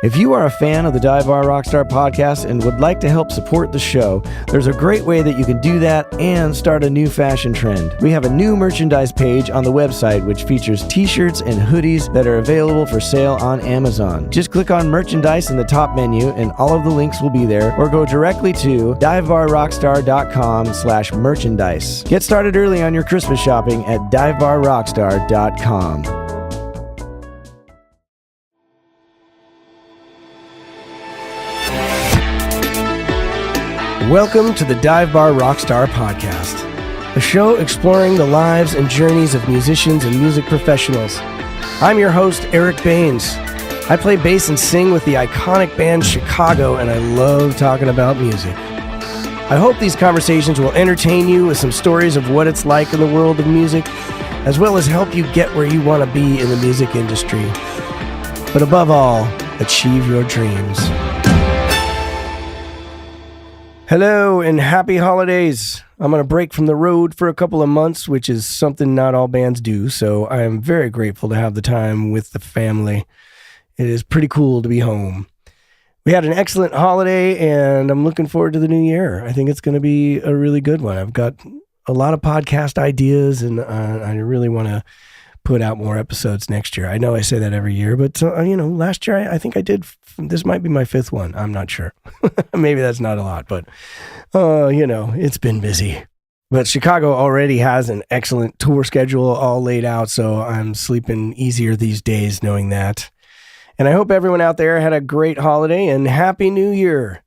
If you are a fan of the Dive Bar Rockstar podcast and would like to help support the show, there's a great way that you can do that and start a new fashion trend. We have a new merchandise page on the website which features t-shirts and hoodies that are available for sale on Amazon. Just click on merchandise in the top menu and all of the links will be there, or go directly to divebarrockstar.com/merchandise. Get started early on your Christmas shopping at divebarrockstar.com. Welcome to the Dive Bar Rockstar podcast, a show exploring the lives and journeys of musicians and music professionals. I'm your host, Eric Baines. I play bass and sing with the iconic band Chicago, and I love talking about music. I hope these conversations will entertain you with some stories of what it's like in the world of music, as well as help you get where you want to be in the music industry. But above all, achieve your dreams. Hello and happy holidays. I'm on a break from the road for a couple of months, which is something not all bands do, so I am very grateful to have the time with the family. It is pretty cool to be home. We had an excellent holiday, and I'm looking forward to the new year. I think it's going to be a really good one. I've got a lot of podcast ideas, and I really want to put out more episodes next year. I know I say that every year, but last year I think I did. This might be my fifth one. I'm not sure. Maybe that's not a lot, but it's been busy. But Chicago already has an excellent tour schedule all laid out, so I'm sleeping easier these days knowing that. And I hope everyone out there had a great holiday and Happy New Year.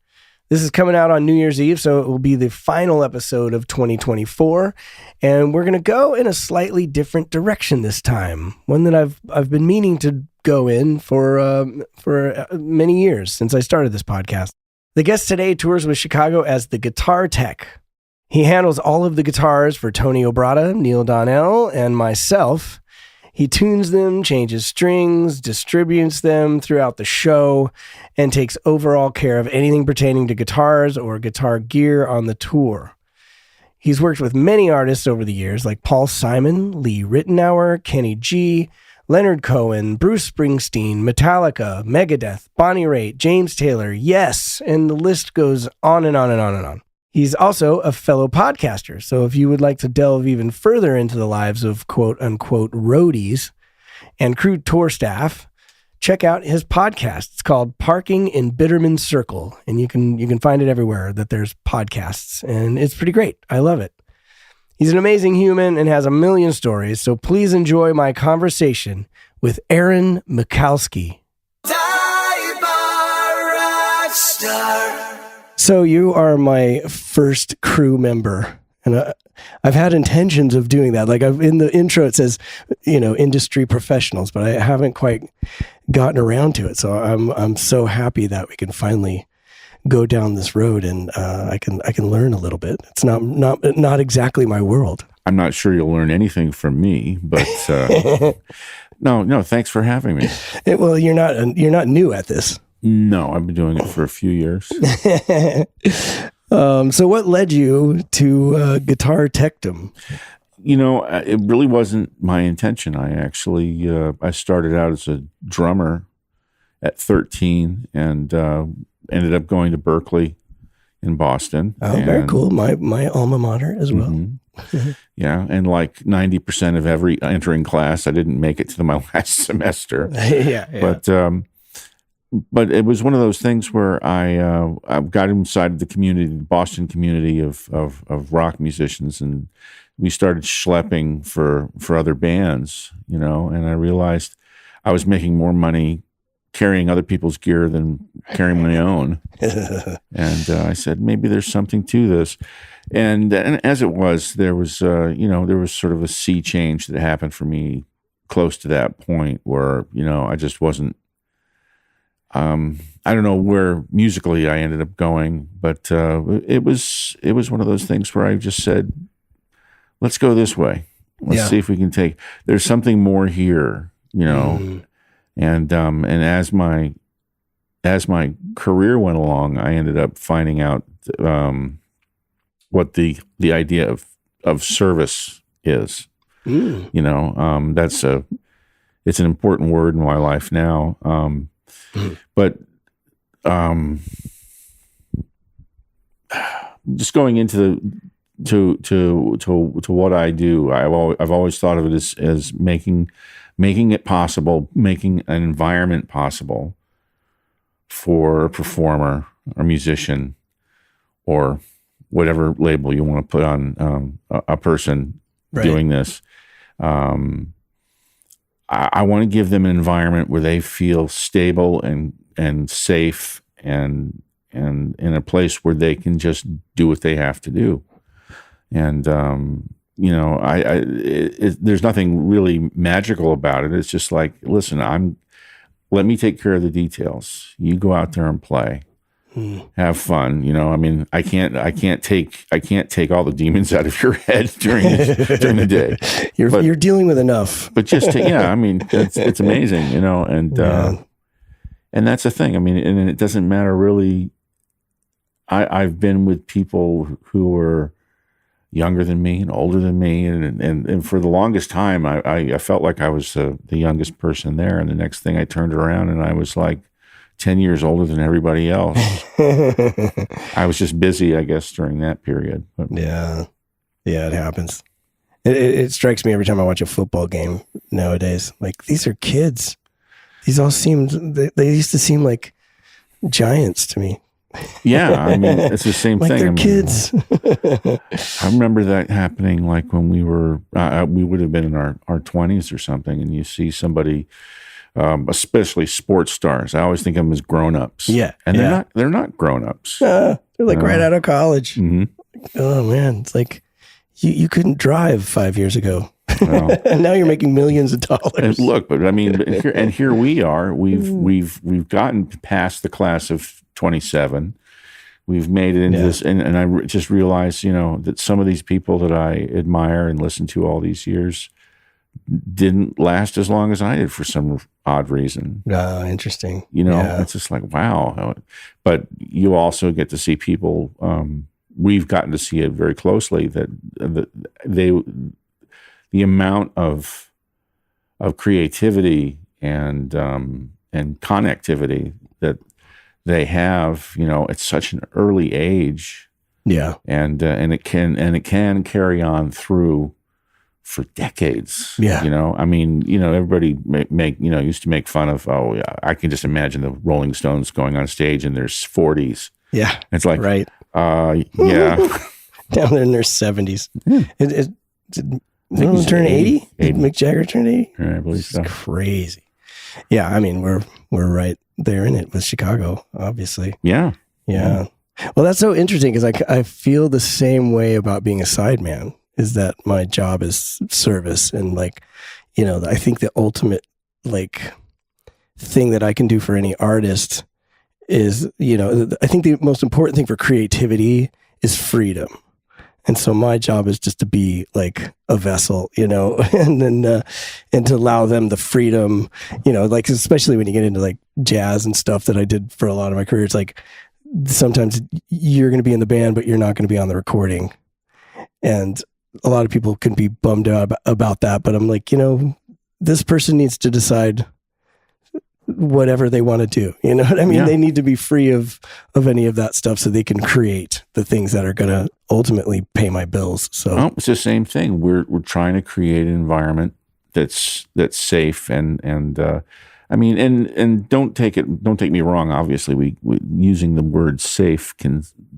This is coming out on New Year's Eve, so it will be the final episode of 2024, and we're going to go in a slightly different direction this time, one that I've been meaning to go in for many years since I started this podcast. The guest today tours with Chicago as the guitar tech. He handles all of the guitars for Tony Obrata, Neil Donnell, and myself. He tunes them, changes strings, distributes them throughout the show, and takes overall care of anything pertaining to guitars or guitar gear on the tour. He's worked with many artists over the years, like Paul Simon, Lee Ritenour, Kenny G, Leonard Cohen, Bruce Springsteen, Metallica, Megadeth, Bonnie Raitt, James Taylor, Yes, and the list goes on and on and on and on. He's also a fellow podcaster, so if you would like to delve even further into the lives of quote-unquote roadies and crew tour staff, check out his podcast. It's called Parking in Bitterman Circle, and you can find it everywhere that there's podcasts, and it's pretty great. I love it. He's an amazing human and has a million stories, so please enjoy my conversation with Aron Michalski. So you are my first crew member, and I've had intentions of doing that. Like in the intro, it says, industry professionals, but I haven't quite gotten around to it. So I'm so happy that we can finally go down this road, and I can learn a little bit. It's not exactly my world. I'm not sure you'll learn anything from me, but no, thanks for having me. Well, you're not new at this. No, I've been doing it for a few years. So what led you to guitar techdom? It really wasn't my intention. I actually, I started out as a drummer at 13 and ended up going to Berkeley in Boston. Oh, very cool. My alma mater as well. Mm-hmm. Yeah, and like 90% of every entering class, I didn't make it to my last semester. Yeah. But it was one of those things where I got inside of the community, the Boston community of rock musicians, and we started schlepping for other bands, and I realized I was making more money carrying other people's gear than carrying my own. And I said, maybe there's something to this. And as it was, there was sort of a sea change that happened for me close to that point where, I just wasn't, I don't know where musically I ended up going, but it was one of those things where I just said, let's go this way. Let's see if we can there's something more here, and as my career went along, I ended up finding out what the idea of service is. It's an important word in my life now. But just going into to what I do, I've always thought of it as making it possible, making an environment possible for a performer or musician or whatever label you want to put on a person doing this. I want to give them an environment where they feel stable and safe and in a place where they can just do what they have to do. And, there's nothing really magical about it. It's just like, listen, let me take care of the details. You go out there and play, have fun. I can't take all the demons out of your head during the day. You're dealing with enough. But just it's amazing, and that's the thing. And it doesn't matter really. I've been with people who were younger than me and older than me, and for the longest time, I felt like I was the youngest person there. And the next thing I turned around and I was like 10 years older than everybody else. I was just busy, I guess, during that period. But, yeah, it happens. It strikes me every time I watch a football game nowadays. Like, these are kids. These all they used to seem like giants to me. Yeah, it's the same like thing. They're kids. I remember that happening like when we were, we would have been in our 20s or something, and you see somebody, especially sports stars. I always think of them as grown-ups. Yeah. And they're not grown-ups. They're like right out of college. Mm-hmm. Oh, man. It's like you couldn't drive 5 years ago. Well, and now you're making millions of dollars. And look, but here we are. We've gotten past the class of 27. We've made it into this, and I just realized, that some of these people that I admire and listen to all these years didn't last as long as I did for some odd reason. Oh, interesting. It's just like, wow. But you also get to see people. We've gotten to see it very closely that the amount of creativity and connectivity that they have, at such an early age, and it can carry on through for decades. Yeah, everybody used to make fun of. Oh, yeah, I can just imagine the Rolling Stones going on stage in their 40s. Yeah, it's like right. Yeah, down there in their 70s. Did turn 80? Did Mick Jagger turn 80? Yeah, I believe so. It's crazy. Yeah, we're right there in it with Chicago, obviously. Yeah. Well, that's so interesting because I feel the same way about being a sideman, is that my job is service. And I think the ultimate thing that I can do for any artist is, I think the most important thing for creativity is freedom. And so my job is just to be like a vessel, and then and to allow them the freedom, especially when you get into jazz and stuff that I did for a lot of my career. It's like sometimes you're going to be in the band, but you're not going to be on the recording. And a lot of people can be bummed out about that. But I'm like, this person needs to decide whatever they want to do. You know what I mean? Yeah. They need to be free of any of that stuff so they can create the things that are going to ultimately pay my bills. So it's the same thing. We're trying to create an environment that's safe and don't take me wrong. Obviously we using the word safe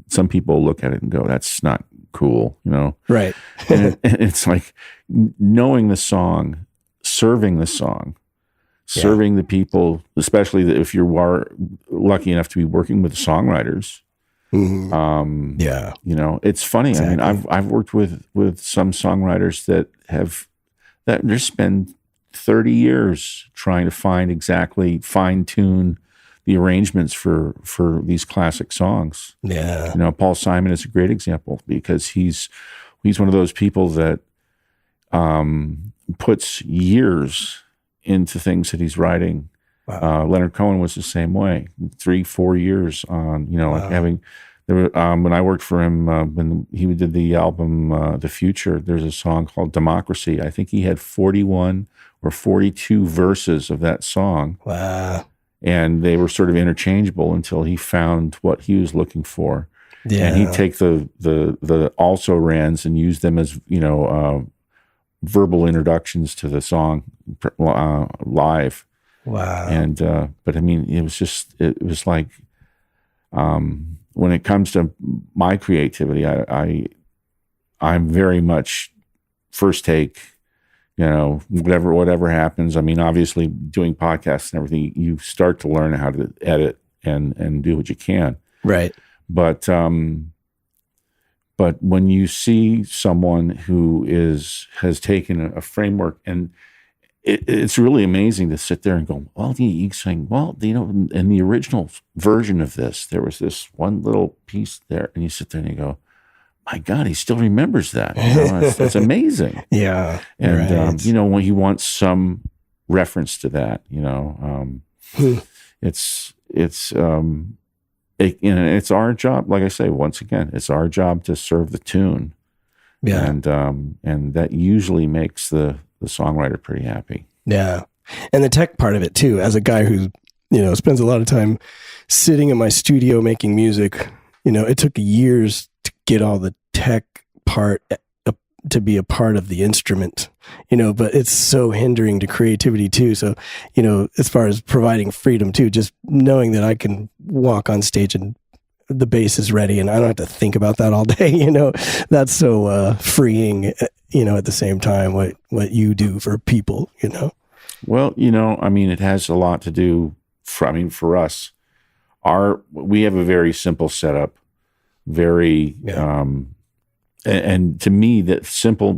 some people look at it and go, that's not cool, Right. and it's like knowing the song, serving the song, serving the people, especially if you are lucky enough to be working with songwriters. Mm-hmm. It's funny. Exactly. I've worked with some songwriters that just spend 30 years trying to fine tune the arrangements for these classic songs. Yeah. Paul Simon is a great example because he's one of those people that puts years into things that he's writing. Wow. Leonard Cohen was the same way. 3-4 years on, wow. When I worked for him, when he did the album The Future, there's a song called Democracy. I think he had 41 or 42 verses of that song. Wow. and they were sort of interchangeable until he found what he was looking for. Yeah. And he'd take the also rans and use them as, verbal introductions to the song live. Wow. And but I mean, it was like when it comes to my creativity, I'm very much first take. Whatever happens. I mean, obviously, doing podcasts and everything, you start to learn how to edit and do what you can. Right. But when you see someone who has taken a framework, and it's really amazing to sit there and go, well, you're saying, well, in the original version of this, there was this one little piece there, and you sit there and you go, my God, he still remembers that. That's amazing. Yeah. And, right. When he wants some reference to that, it's our job. Like I say, once again, it's our job to serve the tune. Yeah. And that usually makes the songwriter pretty happy. Yeah. And the tech part of it too, as a guy who, spends a lot of time sitting in my studio making music, it took years to get all the tech part to be a part of the instrument, but it's so hindering to creativity too. So, as far as providing freedom too, just knowing that I can walk on stage and the bass is ready and I don't have to think about that all day, that's so freeing, at the same time, what you do for people, Well, I mean, it has a lot to do for us, we have a very simple setup, and to me, that simple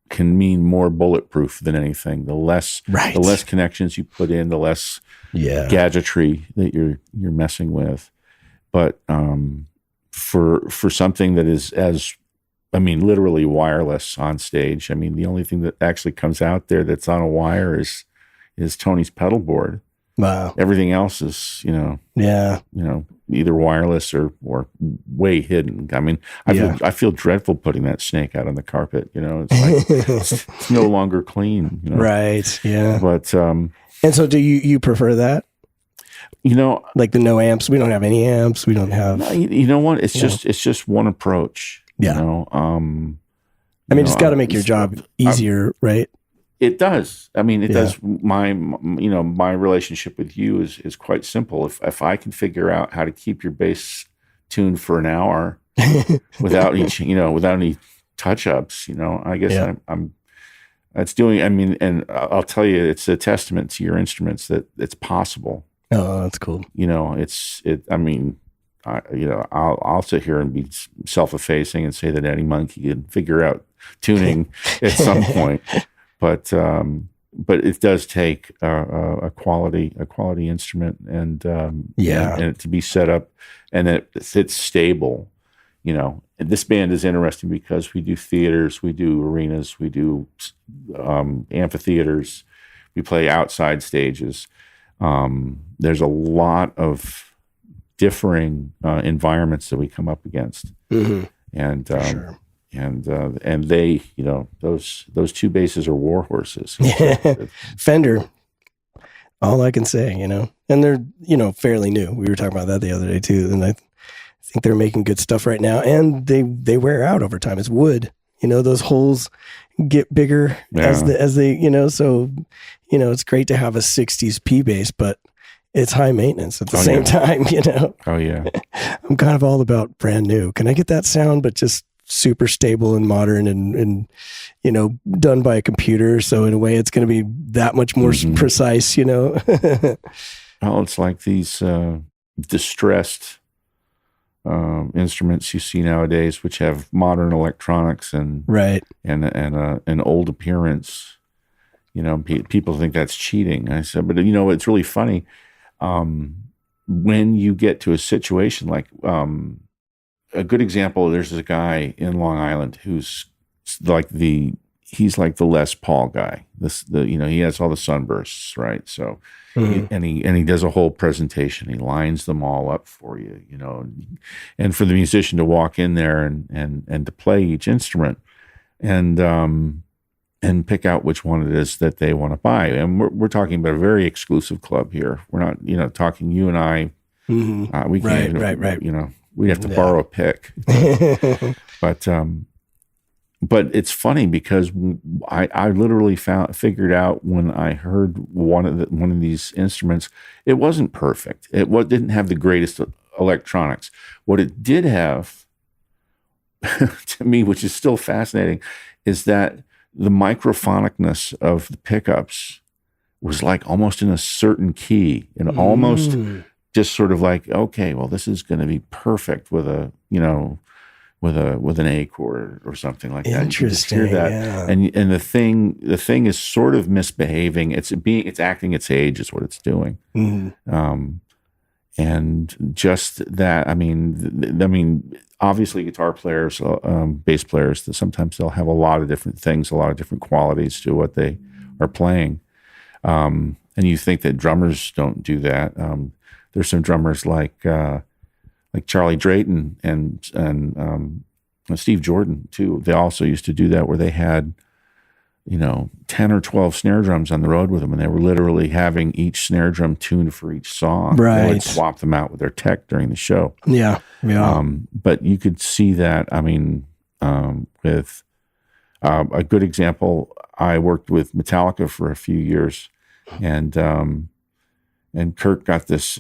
can mean more bulletproof than anything. The less connections you put in, the less gadgetry that you're messing with. But for something that is literally wireless on stage, the only thing that actually comes out there that's on a wire is Tony's pedal board. Wow. Everything else is, either wireless or way hidden. I feel dreadful putting that snake out on the carpet. It's like it's no longer clean. Right. Yeah. But and so, do you prefer that? Like the no amps. We don't have any amps. We don't have. No, you know what? It's just one approach. Yeah. It's got to make your job easier, right? It does. It does. My relationship with you is quite simple. If I can figure out how to keep your bass tuned for an hour without any touch ups, I guess I'm. It's doing. And I'll tell you, it's a testament to your instruments that it's possible. Oh, that's cool. I'll sit here and be self-effacing and say that any monkey can figure out tuning at some point. But it does take a quality instrument and it to be set up and that it's stable. And this band is interesting because we do theaters, we do arenas, we do amphitheaters, we play outside stages. There's a lot of differing environments that we come up against, and sure. And they, those two basses are war horses. Fender, all I can say, and they're, fairly new. We were talking about that the other day too. And I think they're making good stuff right now, and they wear out over time. It's wood, those holes get bigger as they, so, it's great to have a 60s P bass, but it's high maintenance at the same time, Oh yeah. I'm kind of all about brand new. Can I get that sound, but just super stable and modern and done by a computer, so in a way it's going to be that much more precise. Well, it's like these distressed instruments you see nowadays, which have modern electronics and an old appearance. People think that's cheating. I said, but it's really funny when you get to a situation like a good example. There's a guy in Long Island who's he's like the Les Paul guy. He has all the sunbursts, right? So, he does a whole presentation. He lines them all up for you, and for the musician to walk in there and to play each instrument, and and pick out which one it is that they want to buy. And we're talking about a very exclusive club here. We're not, talking you and I. We can't, right. We have to borrow a pick. But it's funny because I literally figured out when I heard one of these instruments, it wasn't perfect. It didn't have the greatest electronics. What it did have, to me, which is still fascinating, is that the microphonicness of the pickups was like almost in a certain key and almost just sort of like, okay, well, this is going to be perfect with with an A chord or something like that. Interesting. You can just hear that. Yeah. And the thing is sort of misbehaving. It's acting its age is what it's doing. And just that, I mean, obviously guitar players, bass players, sometimes they'll have a lot of different things, a lot of different qualities to what they are playing. And you think that drummers don't do that. There's some drummers like Charlie Drayton and Steve Jordan too. They also used to do that where they had, 10 or 12 snare drums on the road with them, and they were literally having each snare drum tuned for each song. Right. They would swap them out with their tech during the show. Yeah. But you could see that, with a good example, I worked with Metallica for a few years, and Kirk got this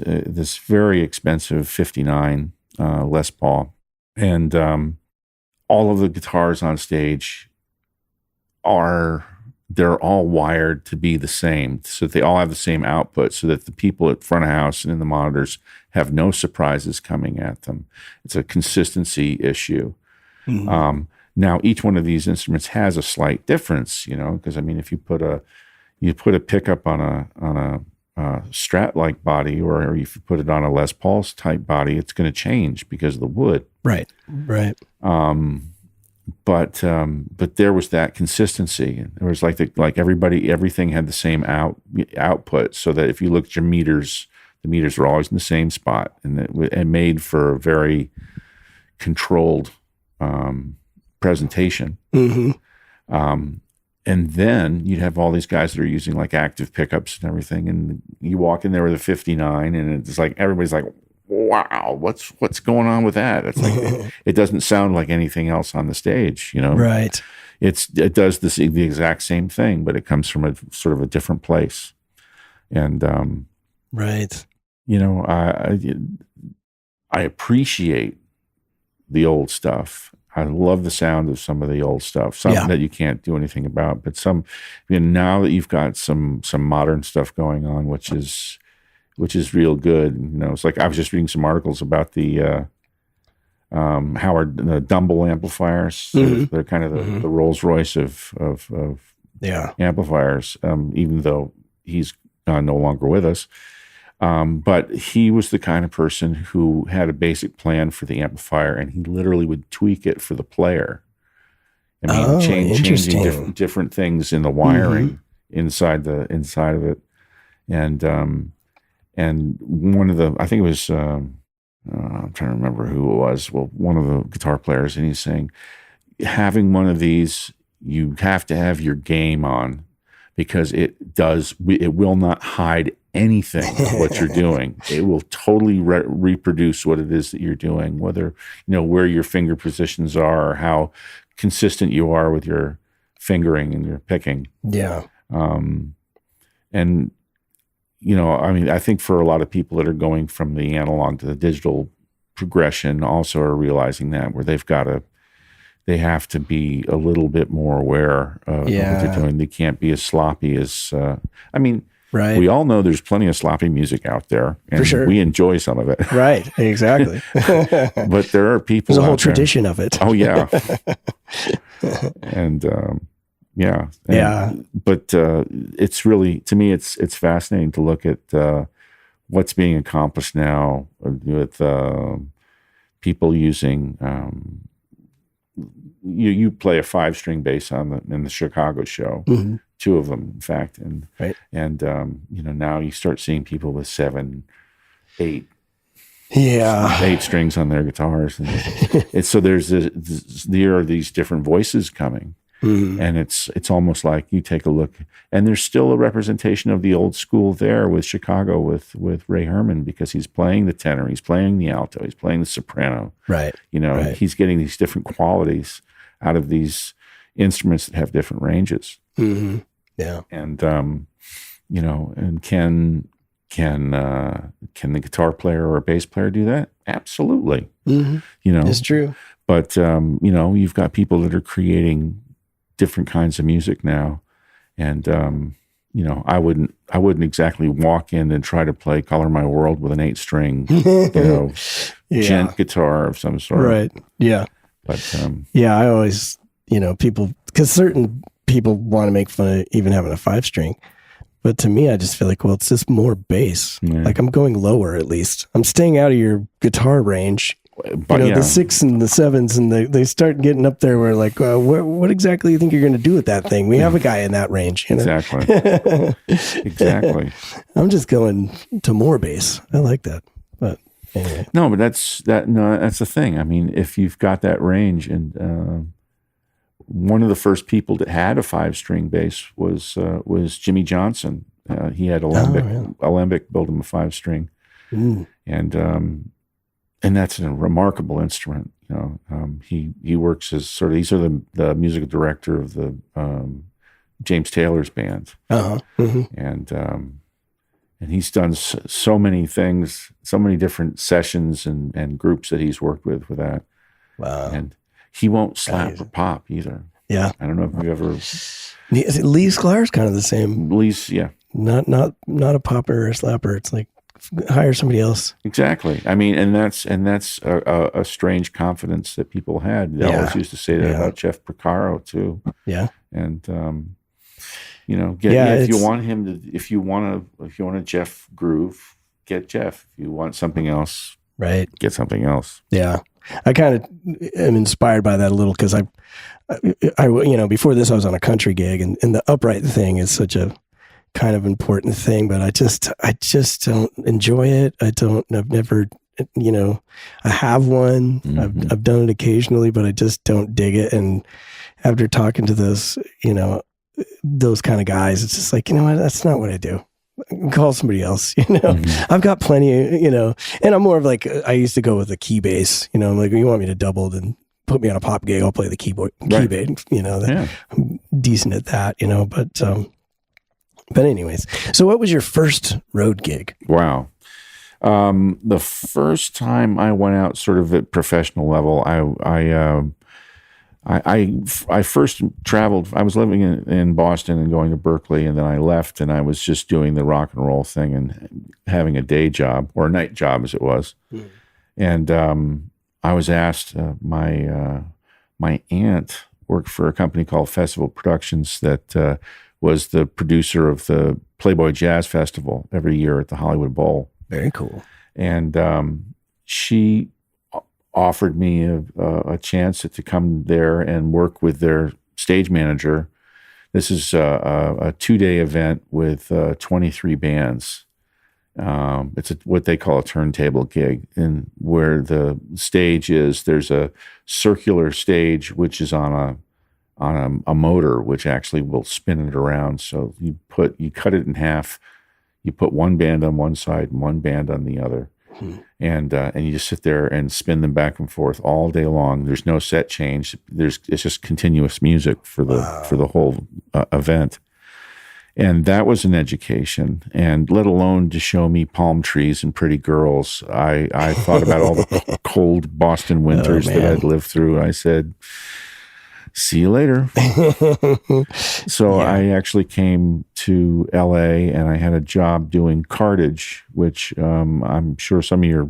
very expensive 59 Les Paul, and all of the guitars on stage they're all wired to be the same, so that they all have the same output, so that the people at front of house and in the monitors have no surprises coming at them. It's a consistency issue. Now each one of these instruments has a slight difference, because if you put a pickup on a Strat-like body, or if you put it on a Les Paul's type body, it's going to change because of the wood. Right. But there was that consistency. There was everything had the same output, so that if you look at your meters, the meters were always in the same spot, and it made for a very controlled presentation. And then you'd have all these guys that are using like active pickups and everything, and you walk in there with a 59, and it's like everybody's like, "Wow, what's going on with that?" It's like it doesn't sound like anything else on the stage, Right. It does the exact same thing, but it comes from a sort of a different place. And right. I appreciate the old stuff. I love the sound of some of the old stuff, something that you can't do anything about. But now that you've got some modern stuff going on, which is real good. It's like I was just reading some articles about the Howard Dumble amplifiers. They're kind of the Rolls Royce of amplifiers, even though he's no longer with us. But he was the kind of person who had a basic plan for the amplifier, and he literally would tweak it for the player. Changing different things in the wiring inside of it, and one of the, I think it was, I'm trying to remember who it was. Well, one of the guitar players, and he's saying, having one of these, you have to have your game on, because it will not hide anything of what you're doing. It will totally reproduce what it is that you're doing, whether, where your finger positions are, or how consistent you are with your fingering and your picking. Yeah. And, I think for a lot of people that are going from the analog to the digital progression also are realizing that, where they have to be a little bit more aware of what they're doing. They can't be as sloppy as, right. We all know there's plenty of sloppy music out there, and for sure, we enjoy some of it. Right, exactly. But there are people. There's a whole tradition of it. Oh yeah, and But it's really, to me, it's fascinating to look at what's being accomplished now with people using. You play a 5-string bass in the Chicago show. 2 of them, in fact, and right. And now you start seeing people with 7, 8, 8 strings on their guitars, and so there are these different voices coming. And it's almost like you take a look, and there's still a representation of the old school there with Chicago with Ray Herman, because he's playing the tenor, he's playing the alto, he's playing the soprano. Right. He's getting these different qualities out of these instruments that have different ranges. Mm-hmm. Yeah. And and can the guitar player or a bass player do that? Absolutely. Mm-hmm. It's true. But you've got people that are creating different kinds of music now, and I wouldn't exactly walk in and try to play "Color My World" with an 8-string, gent guitar of some sort. Right. Yeah. But I always, people, because certain people want to make fun of even having a 5-string. But to me, I just feel like, well, it's just more bass. Yeah. Like I'm going lower, at least. I'm staying out of your guitar range. But the 6 and the 7s, and they start getting up there where like, what exactly do you think you're going to do with that thing? We have a guy in that range. Exactly. Exactly. I'm just going to more bass. I like that. But anyway. No, but that's the thing. I mean, if you've got that range, and one of the first people that had a 5-string bass was Jimmy Johnson. He had Alembic build him a 5-string. And that's a remarkable instrument. He works as he's the musical director of the James Taylor's band. And he's done so many things, so many different sessions and groups that he's worked with that. Wow. And he won't slap or pop either. Yeah. I don't know if you ever. Lee Sklar's kind of the same. Lee's, yeah. Not a popper or a slapper. It's like, hire somebody else. Exactly. I mean, and that's a strange confidence that people had. They always used to say that about Jeff Porcaro too. Yeah. And if you want him to, if you want a Jeff groove, get Jeff. If you want something else, right, get something else. Yeah. I kind of am inspired by that a little, because I before this I was on a country gig, and the upright thing is such a kind of important thing, but I just don't enjoy it. I've never, I have one. Mm-hmm. I've done it occasionally, but I just don't dig it. And after talking to those kind of guys, it's just like, what? That's not what I do. Call somebody else, Mm-hmm. I've got plenty, and I'm more of like, I used to go with a key bass, I'm like, you want me to double, then put me on a pop gig, I'll play the key bass, I'm decent at that, but anyways, so what was your first road gig? Wow. The first time I went out sort of at professional level, I first traveled. I was living in Boston and going to Berkeley, and then I left, and I was just doing the rock and roll thing and having a day job, or a night job as it was. Mm. And I was asked, my aunt worked for a company called Festival Productions that was the producer of the Playboy Jazz Festival every year at the Hollywood Bowl. Very cool. And she offered me a chance to come there and work with their stage manager. This is a 2-day event with 23 bands. It's what they call a turntable gig, and where the stage is, there's a circular stage which is on a motor, which actually will spin it around. So you cut it in half. You put one band on one side and one band on the other. And you just sit there and spin them back and forth all day long. There's no set change. It's just continuous music for the whole event. And that was an education. And let alone to show me palm trees and pretty girls. I thought about all the cold Boston winters that I'd lived through. I said, see you later. So I actually came to LA, and I had a job doing cartage, which I'm sure some of your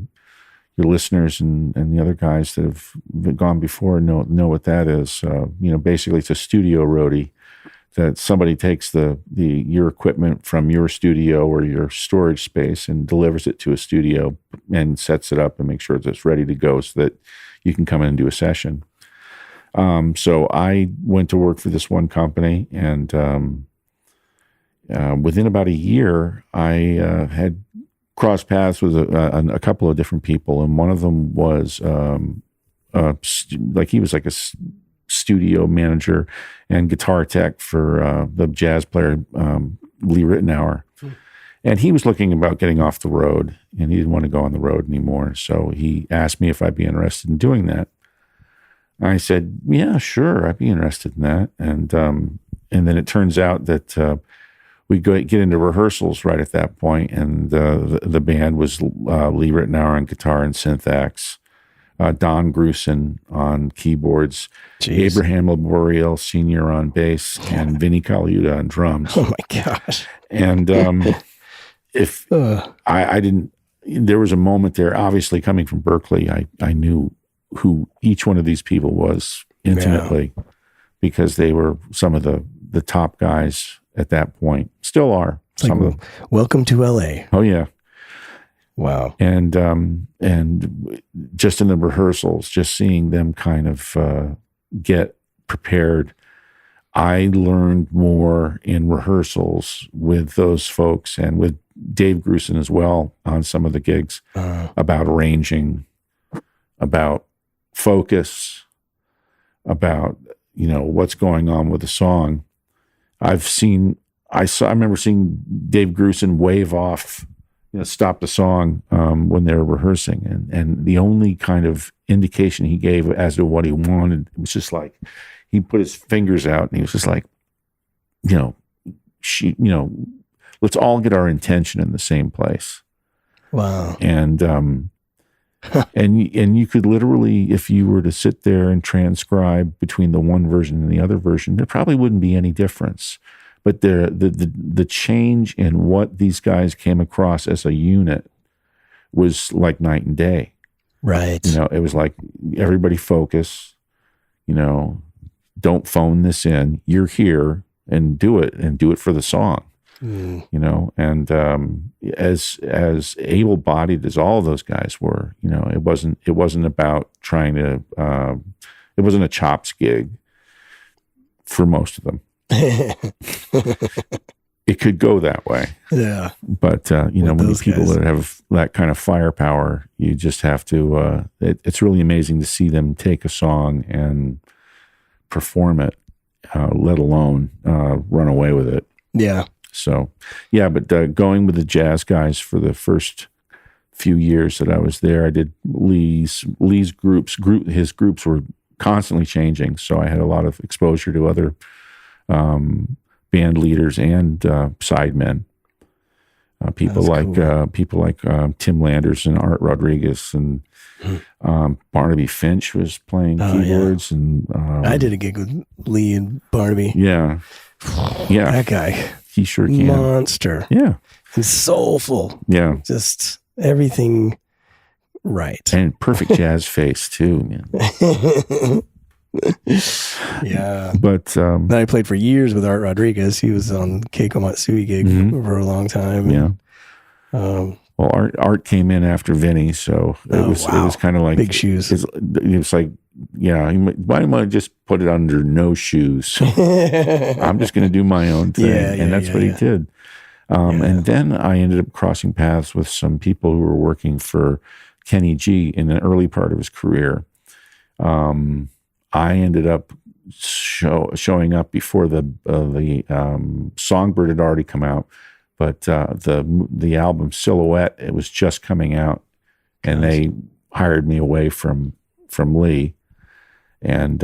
listeners and the other guys that have gone before know what that is. Basically it's a studio roadie, that somebody takes your equipment from your studio or your storage space and delivers it to a studio and sets it up and makes sure that it's ready to go so that you can come in and do a session. So I went to work for this one company, and within about a year, I had crossed paths with a couple of different people, and one of them was he was like a studio manager and guitar tech for the jazz player Lee Ritenour. And he was looking about getting off the road, and he didn't want to go on the road anymore. So he asked me if I'd be interested in doing that. I said, yeah, sure, I'd be interested in that. And then it turns out that we get into rehearsals right at that point, and the band was Lee Ritenour on guitar and synth-ax, Don Grusin on keyboards, Jeez. Abraham Laboriel Sr. on bass, and Vinny Colaiuta on drums. Oh my gosh. And I didn't, there was a moment there, obviously coming from Berkeley, I knew who each one of these people was intimately, because they were some of the top guys at that point, still are. It's some of them. Welcome to LA. Oh yeah. Wow. And just in the rehearsals, just seeing them kind of get prepared, I learned more in rehearsals with those folks and with Dave Grusin as well on some of the gigs about arranging, about focus, about, what's going on with the song. I remember seeing Dave Grusin wave off, stop the song when they were rehearsing. And the only kind of indication he gave as to what he wanted, it was just like, he put his fingers out and he was just like, let's all get our intention in the same place. Wow. And and you could literally, if you were to sit there and transcribe between the one version and the other version, there probably wouldn't be any difference. But the change in what these guys came across as a unit was like night and day. Right. It was like, everybody focus, don't phone this in. You're here, and do it for the song. And as able-bodied as all of those guys were, it wasn't about trying to, it wasn't a chops gig for most of them. It could go that way. Yeah. But, when you people that have that kind of firepower, you just have to, it's really amazing to see them take a song and perform it, let alone run away with it. Yeah. So, yeah, but going with the jazz guys for the first few years that I was there, I did Lee's groups. His groups were constantly changing, so I had a lot of exposure to other band leaders and sidemen. People like Tim Landers and Art Rodriguez, and Barnaby Finch was playing keyboards. Yeah. And I did a gig with Lee and Barnaby. Yeah, that guy. He sure can. Monster. Yeah. He's soulful. Yeah. Just everything right. And perfect jazz face too, man. Yeah. But then I played for years with Art Rodriguez. He was on Keiko Matsui gig for a long time. Yeah. Well, Art came in after Vinny, so it was kind of like big shoes. It was like, yeah, why might I just put it under no shoes? I'm just going to do my own thing, and that's what he did. And then I ended up crossing paths with some people who were working for Kenny G in the early part of his career. I ended up showing up before the Songbird had already come out, but the album Silhouette, it was just coming out, and they hired me away from Lee, and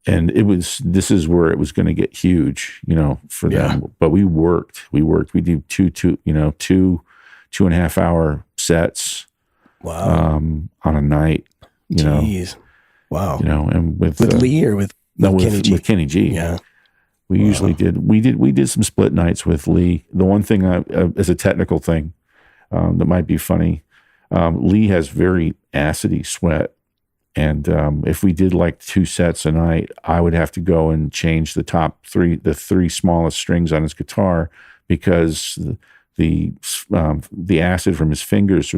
this is where it was going to get huge, for them. But we worked. We did two 2.5 hour sets. Wow. On a night. Jeez. Wow. And with Lee or with Kenny G? With Kenny G. Yeah. We usually did. We did some split nights with Lee. The one thing as a technical thing that might be funny, Lee has very acidy sweat, and if we did like 2 sets a night, I would have to go and change the three smallest strings on his guitar, because the acid from his fingers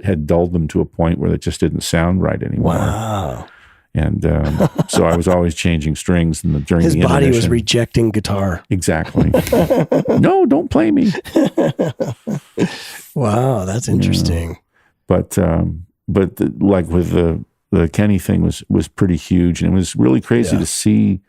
had dulled them to a point where it just didn't sound right anymore. Wow. And so I was always changing strings during his the body intermission. was rejecting guitar. Exactly. No, don't play me. Wow, that's interesting. But like with the Kenny thing was pretty huge, and it was really crazy to see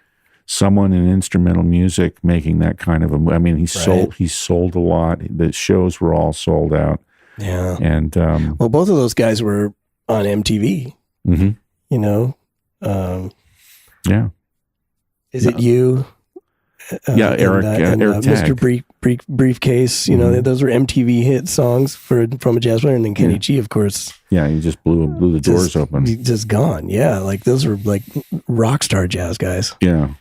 someone in instrumental music making that kind of a. I mean, he sold a lot. The shows were all sold out. Yeah, and well, both of those guys were on MTV. Mm-hmm. You know, yeah. Is it you? Eric Mr. Briefcase. You know, those were MTV hit songs from a jazz player, and then Kenny G, of course. Yeah, he just blew the doors open. Just gone. Yeah, like those were like rock star jazz guys. Yeah,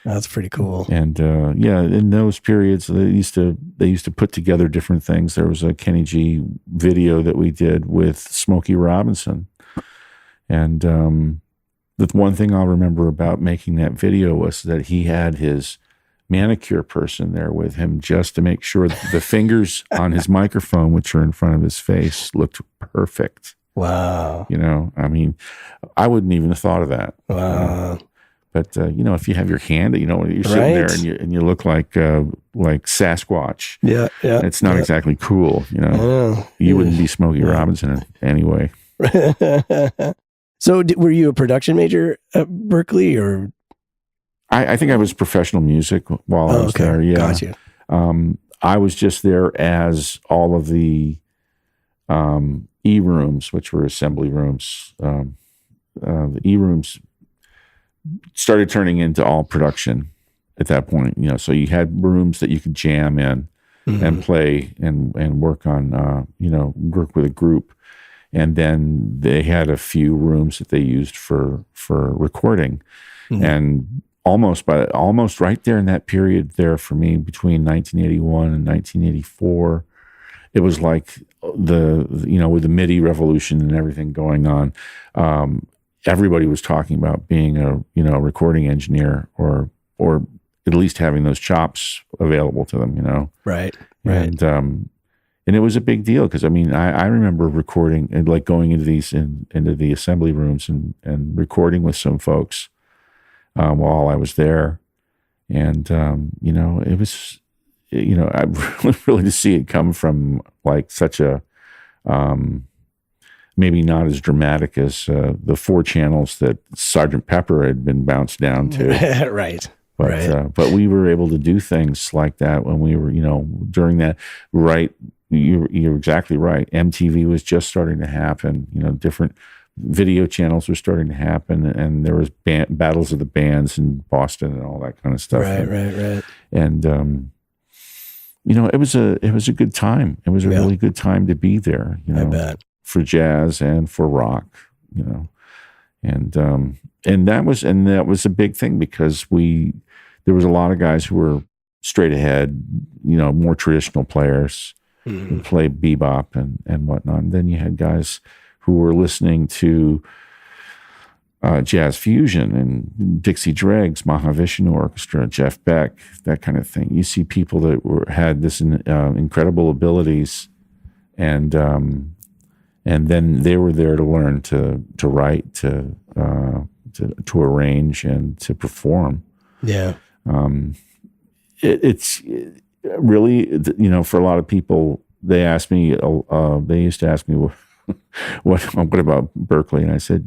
that's pretty cool. And in those periods, they used to put together different things. There was a Kenny G video that we did with Smokey Robinson, and the one thing I'll remember about making that video was that he had his manicure person there with him just to make sure that the fingers on his microphone, which are in front of his face, looked perfect. Wow. You know, I mean, I wouldn't even have thought of that. Wow. But you know, if you have your hand, you know, you're sitting there and you look like Sasquatch. Yeah, yeah. It's not exactly cool. You know, you wouldn't be Smokey Robinson anyway. So, were you a production major at Berkeley, or? I think I was professional music while I was there. Yeah, gotcha. I was just there as all of the E rooms, which were assembly rooms. The E rooms started turning into all production at that point. You know, so you had rooms that you could jam in and play and work on. Work with a group, and then they had a few rooms that they used for recording, and almost right there in that period there for me between 1981 and 1984, it was like with the MIDI revolution and everything going on, everybody was talking about being a recording engineer or at least having those chops available to them, you know. Right. And it was a big deal because I mean I remember recording and like going into the assembly rooms and recording with some folks while I was there, and it was, I really to see it come from like such a maybe not as dramatic as the 4 channels that Sergeant Pepper had been bounced down to, right? But we were able to do things like that when we were, during that. Right, you're exactly right. MTV was just starting to happen. Different video channels were starting to happen, and there was battles of the bands in Boston and all that kind of stuff. Right. And it was a good time. It was a really good time to be there. I bet. For jazz and for rock. And that was a big thing because there was a lot of guys who were straight ahead, more traditional players who played bebop and whatnot. And then you had guys who were listening to jazz fusion and Dixie Dregs, Mahavishnu Orchestra, Jeff Beck, that kind of thing. You see people that had this incredible abilities, and then they were there to learn to write, to arrange, and to perform. Yeah. It's really, for a lot of people, they used to ask me, what about Berkeley? And I said,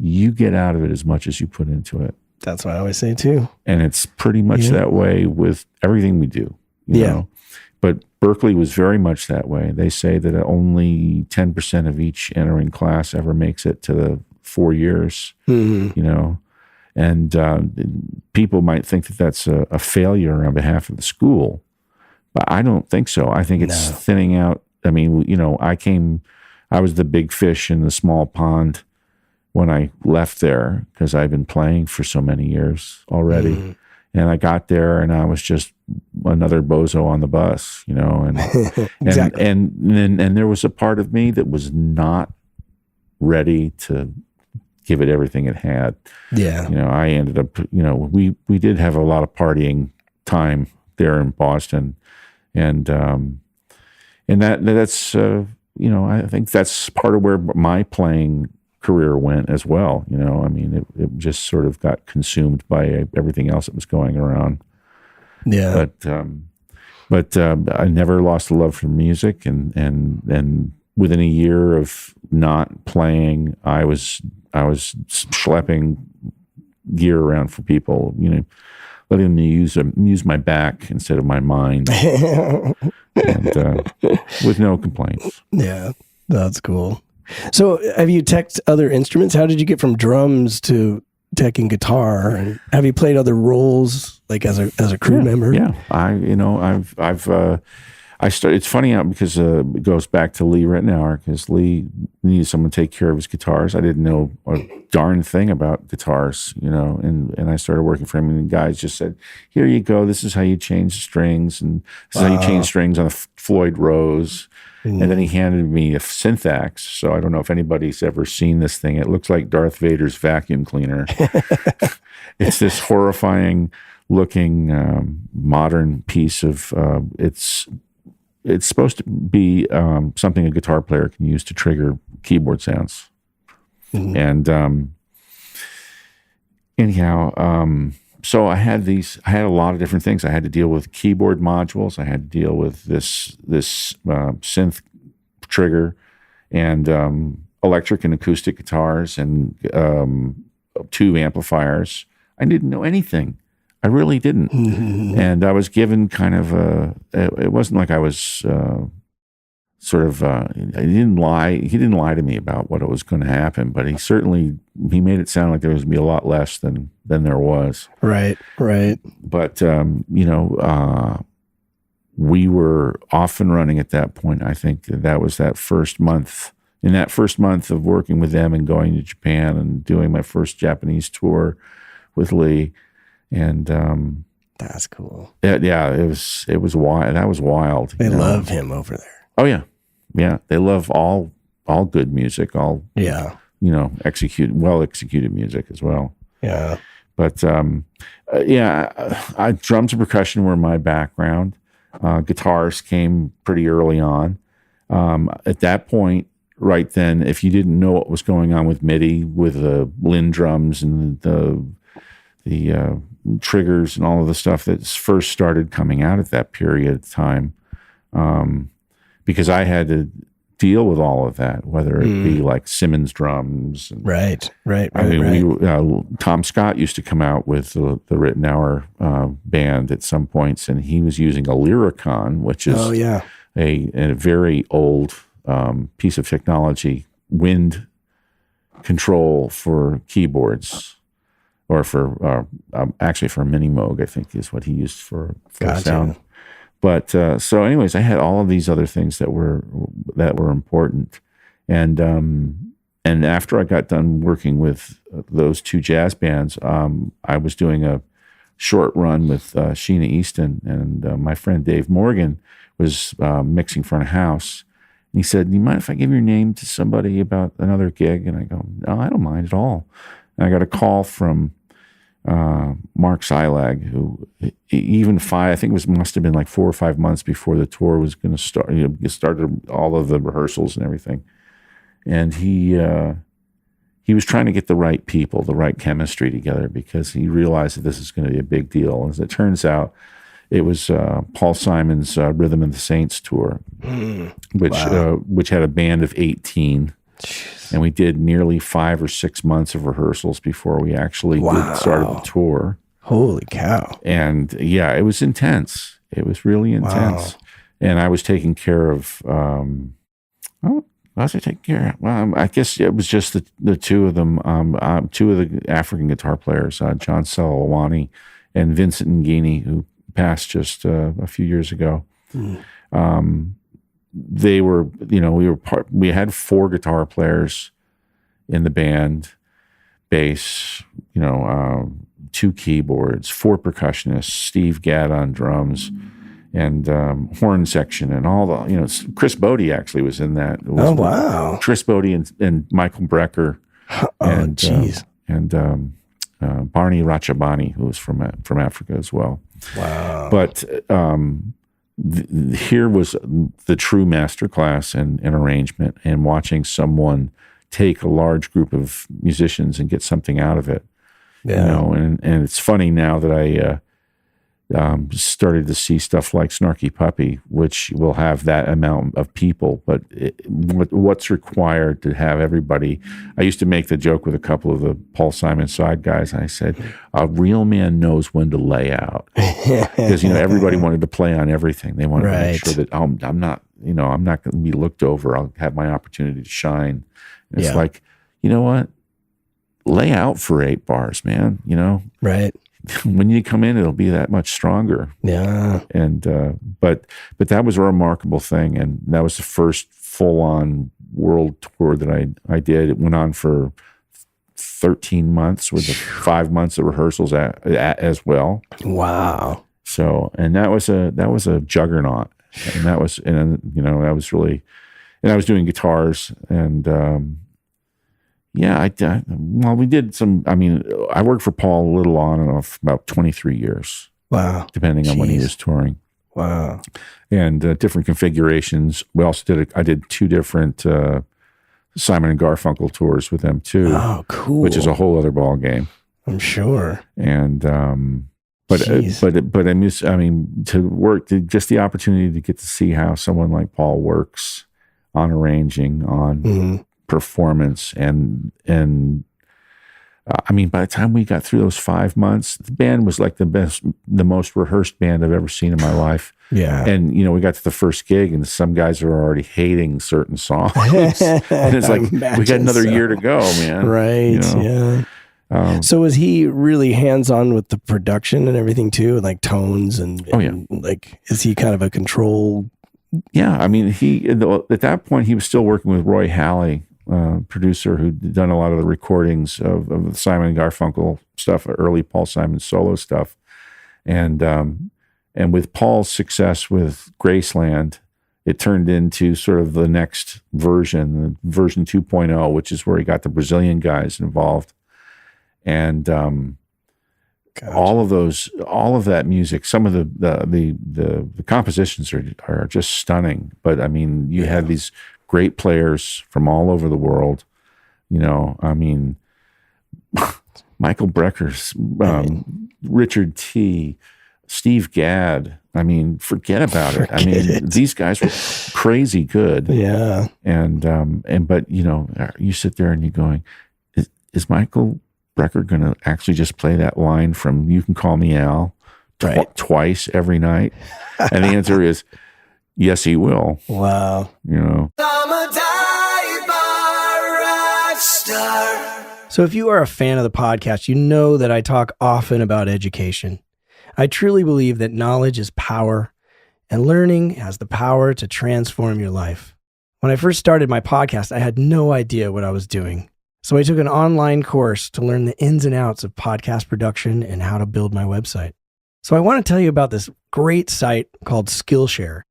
you get out of it as much as you put into it. That's what I always say too. And it's pretty much that way with everything we do. You know? But Berkeley was very much that way. They say that only 10% of each entering class ever makes it to the 4 years, and people might think that that's a failure on behalf of the school, but I don't think so. I think it's thinning out. I mean, I was the big fish in the small pond when I left there because I've been playing for so many years already. And I got there and I was just another bozo on the bus, and exactly. and there was a part of me that was not ready to give it everything it had. Yeah. I ended up, we did have a lot of partying time there in Boston, and that's I think that's part of where my playing career went as well. I mean, it just sort of got consumed by everything else that was going around. Yeah. But I never lost the love for music, and within a year of not playing, I was schlepping gear around for people, letting them use my back instead of my mind, and with no complaints. Yeah, that's cool. So, have you teched other instruments? How did you get from drums to teching guitar? And have you played other roles, like as a crew member? Yeah, I started. It's funny because it goes back to Lee Rittenauer, because Lee needed someone to take care of his guitars. I didn't know a darn thing about guitars, and I started working for him, and the guys just said, "Here you go. This is how you change the strings, and this is how you change strings on a Floyd Rose." And then he handed me a Synthax. So I don't know if anybody's ever seen this thing. It looks like Darth Vader's vacuum cleaner. It's this horrifying looking modern piece of it's supposed to be something a guitar player can use to trigger keyboard sounds. And anyhow, so I had a lot of different things. I had to deal with keyboard modules. I had to deal with this synth trigger, and electric and acoustic guitars, and tube amplifiers. I didn't know anything. I really didn't. And I was given kind of it wasn't like I was he didn't lie to me about what was going to happen, but he made it sound like there was going to be a lot less than there was. Right. But we were off and running at that point. I think that was that first month. In that first month of working with them and going to Japan and doing my first Japanese tour with Lee. And that's cool. Yeah, it was wild. That was wild. They love him over there. Oh yeah. They love all good music, well executed music as well. Yeah. But drums and percussion were my background. Guitars came pretty early on. At that point, right then, if you didn't know what was going on with MIDI, with the Linn drums and the triggers and all of the stuff that first started coming out at that period of time, because I had to deal with all of that, whether it be like Simmons drums. And, right. Tom Scott used to come out with the Rittenauer band at some points, and he was using a Lyricon, which is a very old piece of technology, wind control for keyboards. Or for actually for a Mini Moog, I think is what he used for sound. But so, anyways, I had all of these other things that were important, and after I got done working with those two jazz bands, I was doing a short run with Sheena Easton, and my friend Dave Morgan was mixing front of house. And he said, "Do you mind if I give your name to somebody about another gig?" And I go, "No, I don't mind at all." And I got a call from Mark Silag, who I think must have been like 4 or 5 months before the tour was going to start. Started all of the rehearsals and everything, and he was trying to get the right people, the right chemistry together, because he realized that this is going to be a big deal. And as it turns out, it was Paul Simon's Rhythm of the Saints tour, which had a band of 18. Jeez. And we did nearly 5 or 6 months of rehearsals before we actually started the tour. Holy cow. And it was intense. It was really intense. Wow. And I was taking care of, what was I taking care of? Well, I guess it was just the two of them, two of the African guitar players, John Salawani and Vincent Ngini, who passed just a few years ago. They were, we had 4 guitar players in the band, bass, 2 keyboards, 4 percussionists, Steve Gadd on drums, and horn section, and all the, Chris Bodie actually was in that. Oh, wow. Chris Bodie and Michael Brecker. And Barney Rachabani, who was from Africa as well. Wow. But here was the true masterclass in arrangement, and watching someone take a large group of musicians and get something out of it. Yeah. And it's funny now that started to see stuff like Snarky Puppy, which will have that amount of people. But what's required to have everybody? I used to make the joke with a couple of the Paul Simon side guys. I said, a real man knows when to lay out, because everybody wanted to play on everything. They wanted to make sure that I'm not going to be looked over. I'll have my opportunity to shine. And it's like, you know what? Lay out for 8 bars, man. Right. When you come in, it'll be that much stronger. Yeah. And but that was a remarkable thing, and that was the first full-on world tour that I did. It went on for 13 months with 5 months of rehearsals as well. Wow. So, and that was a juggernaut, and that was really, and I was doing guitars and. We did some. I mean, I worked for Paul a little on and off about 23 years. Wow. Depending on when he was touring. Wow. And different configurations. We also I did 2 different Simon and Garfunkel tours with them too. Oh, cool. Which is a whole other ball game. I'm sure. And but I miss. I mean, to work, just the opportunity to get to see how someone like Paul works on arranging, on performance, and I mean, by the time we got through those 5 months, the band was like the most rehearsed band I've ever seen in my life. Yeah. And we got to the first gig, and some guys are already hating certain songs, and it's like, we got another year to go, man. Right. Yeah. So was he really hands-on with the production and everything too, like tones and like, is he kind of a control? Yeah, I mean, at that point he was still working with Roy Halley, producer who'd done a lot of the recordings of the Simon and Garfunkel stuff, early Paul Simon solo stuff, and with Paul's success with Graceland, it turned into sort of the next version, version 2.0, which is where he got the Brazilian guys involved, and gotcha. all of that music. Some of the compositions are just stunning. But I mean, you had these great players from all over the world. I mean, Michael Brecker's, Richard T., Steve Gadd. I mean, forget about it. I mean, these guys were crazy good. Yeah. But you sit there and you're going, is Michael Brecker going to actually just play that line from "You Can Call Me Al" twice every night? And the answer is yes, he will. Wow. I'm a dive-bar rock star. So if you are a fan of the podcast, you know that I talk often about education. I truly believe that knowledge is power, and learning has the power to transform your life. When I first started my podcast, I had no idea what I was doing. So I took an online course to learn the ins and outs of podcast production and how to build my website. So I want to tell you about this great site called Skillshare.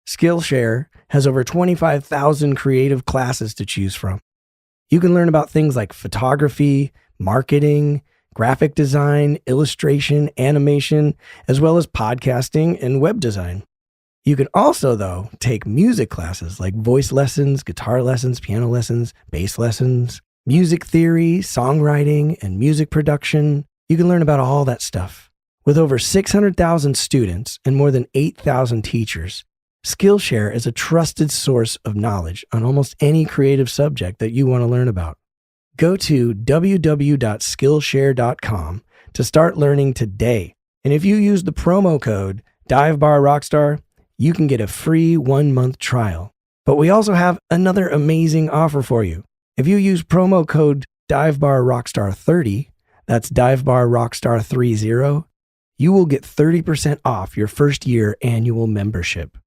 Skillshare has over 25,000 creative classes to choose from. You can learn about things like photography, marketing, graphic design, illustration, animation, as well as podcasting and web design. You can also, though, take music classes like voice lessons, guitar lessons, piano lessons, bass lessons, music theory, songwriting, and music production. You can learn about all that stuff. With over 600,000 students and more than 8,000 teachers, Skillshare is a trusted source of knowledge on almost any creative subject that you want to learn about. Go to www.skillshare.com to start learning today. And if you use the promo code DiveBarRockstar, you can get a free 1-month trial. But we also have another amazing offer for you. If you use promo code DiveBarRockstar30, that's DiveBarRockstar30, you will get 30% off your first year annual membership.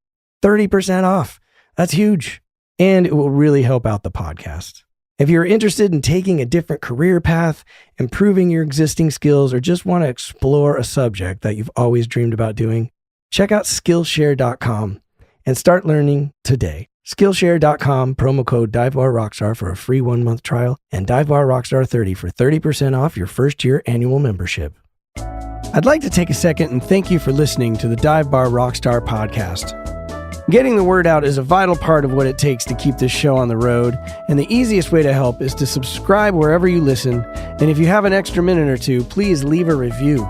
30% off. That's huge. And it will really help out the podcast. If you're interested in taking a different career path, improving your existing skills, or just want to explore a subject that you've always dreamed about doing, check out Skillshare.com and start learning today. Skillshare.com, promo code DiveBarRockstar for a free 1-month trial, and DiveBarRockstar30 for 30% off your first year annual membership. I'd like to take a second and thank you for listening to the Dive Bar Rockstar podcast. Getting the word out is a vital part of what it takes to keep this show on the road, and the easiest way to help is to subscribe wherever you listen, and if you have an extra minute or two, please leave a review.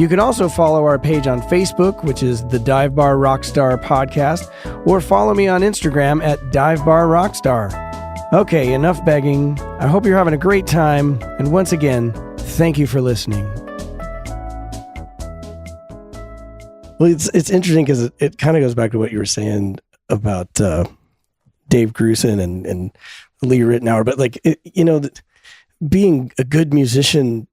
You can also follow our page on Facebook, which is the Dive Bar Rockstar Podcast, or follow me on Instagram at Dive Bar Rockstar. Okay, enough begging. I hope you're having a great time, and once again, thank you for listening. Well, it's interesting because it kind of goes back to what you were saying about Dave Grusin and Lee Ritenour, but like, being a good musician,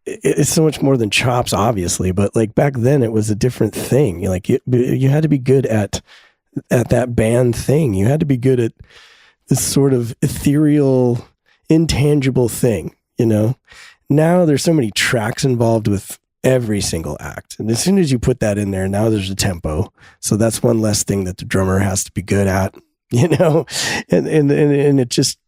it's so much more than chops, obviously, but like back then it was a different thing. You had to be good at that band thing. You had to be good at this sort of ethereal, intangible thing, Now there's so many tracks involved with every single act. And as soon as you put that in there, now there's a tempo. So that's one less thing that the drummer has to be good at, and it just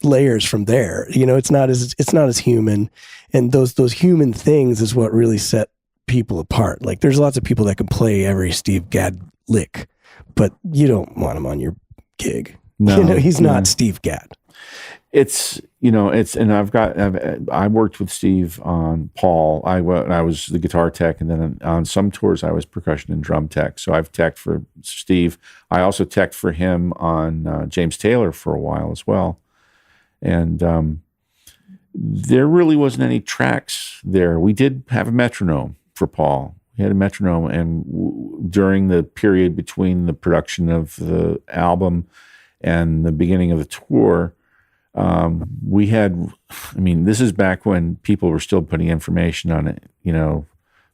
layers from there. It's not as human. And those human things is what really set people apart. Like there's lots of people that can play every Steve Gadd lick, but you don't want him on your gig. No, he's not Steve Gadd. I worked with Steve on Paul. I was the guitar tech, and then on some tours I was percussion and drum tech. So I've teched for Steve. I also teched for him on James Taylor for a while as well. And there really wasn't any tracks there. We did have a metronome for Paul. We had a metronome, and during the period between the production of the album and the beginning of the tour, we had, this is back when people were still putting information on it,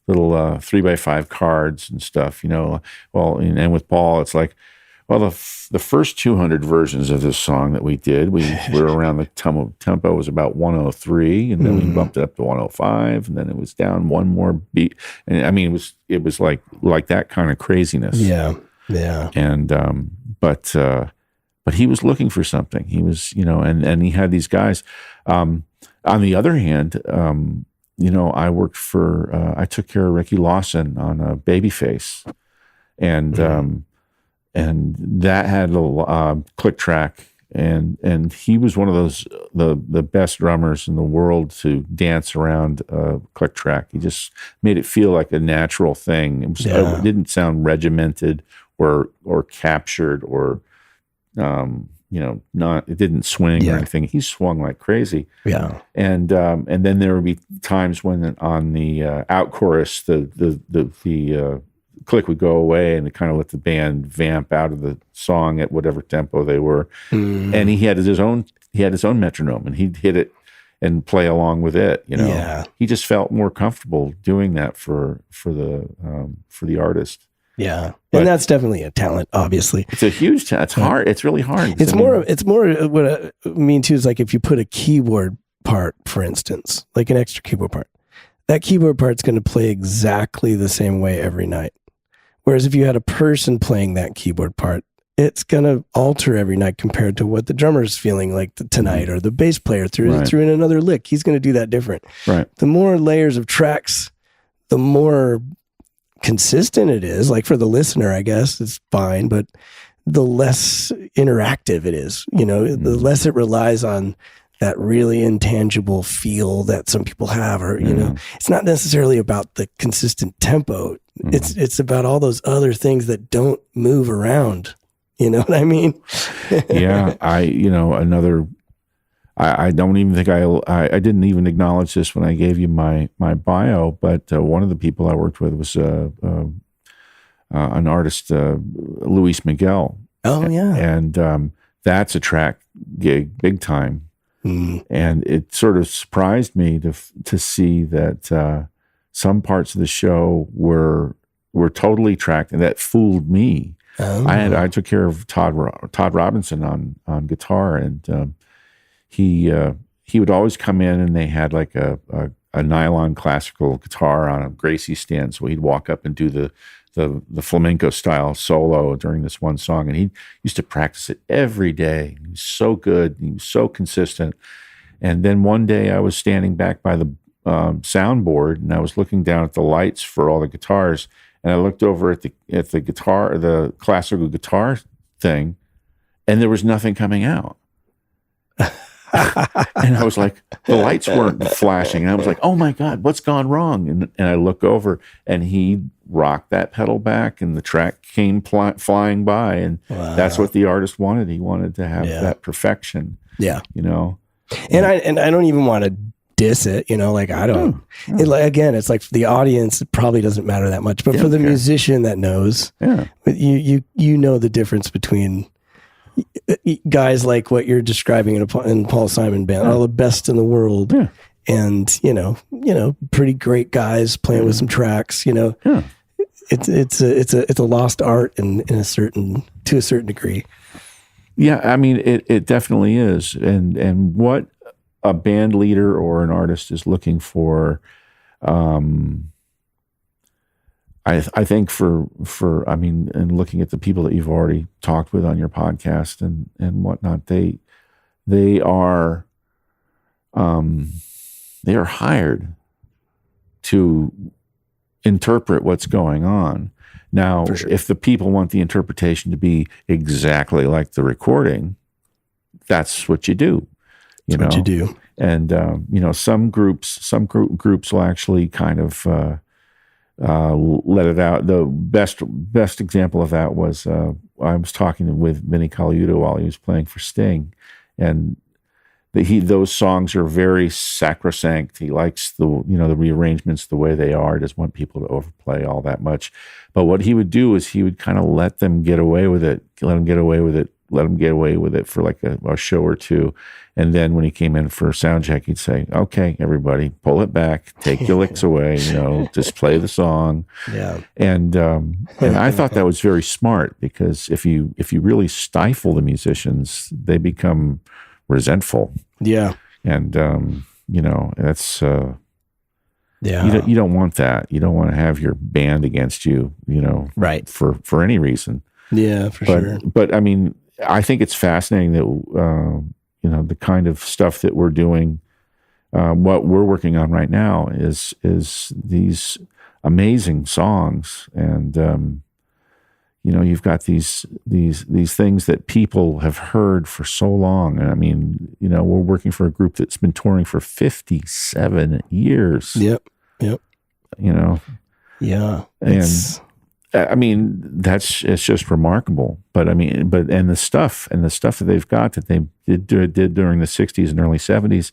little 3x5 cards and stuff, and with Paul, it's like, well, the first 200 versions of this song that we did, we were around the tempo was about 103, and then we bumped it up to 105, and then it was down one more beat. And it was like that kind of craziness. Yeah. And but he was looking for something. He was, and he had these guys. On the other hand, I worked I took care of Ricky Lawson on Babyface, and that had a click track, and he was one of those the best drummers in the world to dance around a click track. He just made it feel like a natural thing. It didn't sound regimented or captured or it didn't swing or anything. He swung like crazy. Yeah. And then there would be times when on the out chorus, the click would go away, and it kind of let the band vamp out of the song at whatever tempo they were. And he had his own metronome, and he'd hit it and play along with it. Yeah. He just felt more comfortable doing that for the artist. Yeah. And that's definitely a talent, obviously. It's a huge talent. It's hard. It's really hard. It's more what I mean too is like if you put a keyboard part, for instance, like an extra keyboard part, that keyboard part's going to play exactly the same way every night. Whereas if you had a person playing that keyboard part, it's going to alter every night compared to what the drummer's feeling like tonight, or the bass player threw in another lick. He's going to do that different. Right. The more layers of tracks, the more consistent it is. Like for the listener, I guess it's fine, but the less interactive it is, the less it relies on that really intangible feel that some people have, or, it's not necessarily about the consistent tempo. It's about all those other things that don't move around. You know what I mean? Yeah. I don't even think I didn't even acknowledge this when I gave you my bio, but one of the people I worked with was an artist, Luis Miguel. Oh yeah. And that's a track gig, big time. And it sort of surprised me to see that some parts of the show were totally tracked, and that fooled me. Oh. I took care of Todd Robinson on guitar, and he would always come in, and they had like a nylon classical guitar on a Gracie stand, so he'd walk up and do the flamenco style solo during this one song, and he used to practice it every day. He was so good, he was so consistent. And then one day I was standing back by the soundboard, and I was looking down at the lights for all the guitars, and I looked over at the guitar, the classical guitar thing, and there was nothing coming out. And I was like, the lights weren't flashing. And I was like, oh my God, what's gone wrong? And I look over, and he rocked that pedal back, and the track came flying by. And that's what the artist wanted. He wanted to have that perfection. Yeah. You know? And I don't even want to diss it, you know, like I don't, again, it's like for the audience, it probably doesn't matter that much, but for the musician that knows, you know the difference between guys like what you're describing in Paul Simon Band, all the best in the world, and you know, pretty great guys playing with some tracks, you know, it's a lost art to a certain degree. Yeah, I mean, it definitely is, and what a band leader or an artist is looking for, I think for I mean, and looking at the people that you've already talked with on your podcast and whatnot, they are hired to interpret what's going on. Now, if the people want the interpretation to be exactly like the recording, that's what you do. What you do. And, you know, some groups will actually kind of let it out. The best example of that was I was talking with Vinnie Colaiuta while he was playing for Sting, and those songs are very sacrosanct. He likes the rearrangements the way they are. He doesn't want people to overplay all that much. But what he would do is he would kind of let them get away with it for like a show or two. And then when he came in for a sound check, he'd say, okay, everybody, pull it back, take your licks away, you know, just play the song. Yeah. And I thought that was very smart, because if you really stifle the musicians, they become resentful. Yeah. And, you know, that's, you don't want that. You don't want to have your band against you, you know, right. For any reason. Yeah, sure. But I mean, I think it's fascinating that, you know, the kind of stuff that we're doing, what we're working on right now is these amazing songs. And, you know, you've got these things that people have heard for so long. And I mean, you know, we're working for a group that's been touring for 57 years. Yep. You know? Yeah. And I mean, it's just remarkable. But I mean, and the stuff that they've got that they did during the 60s and early 70s,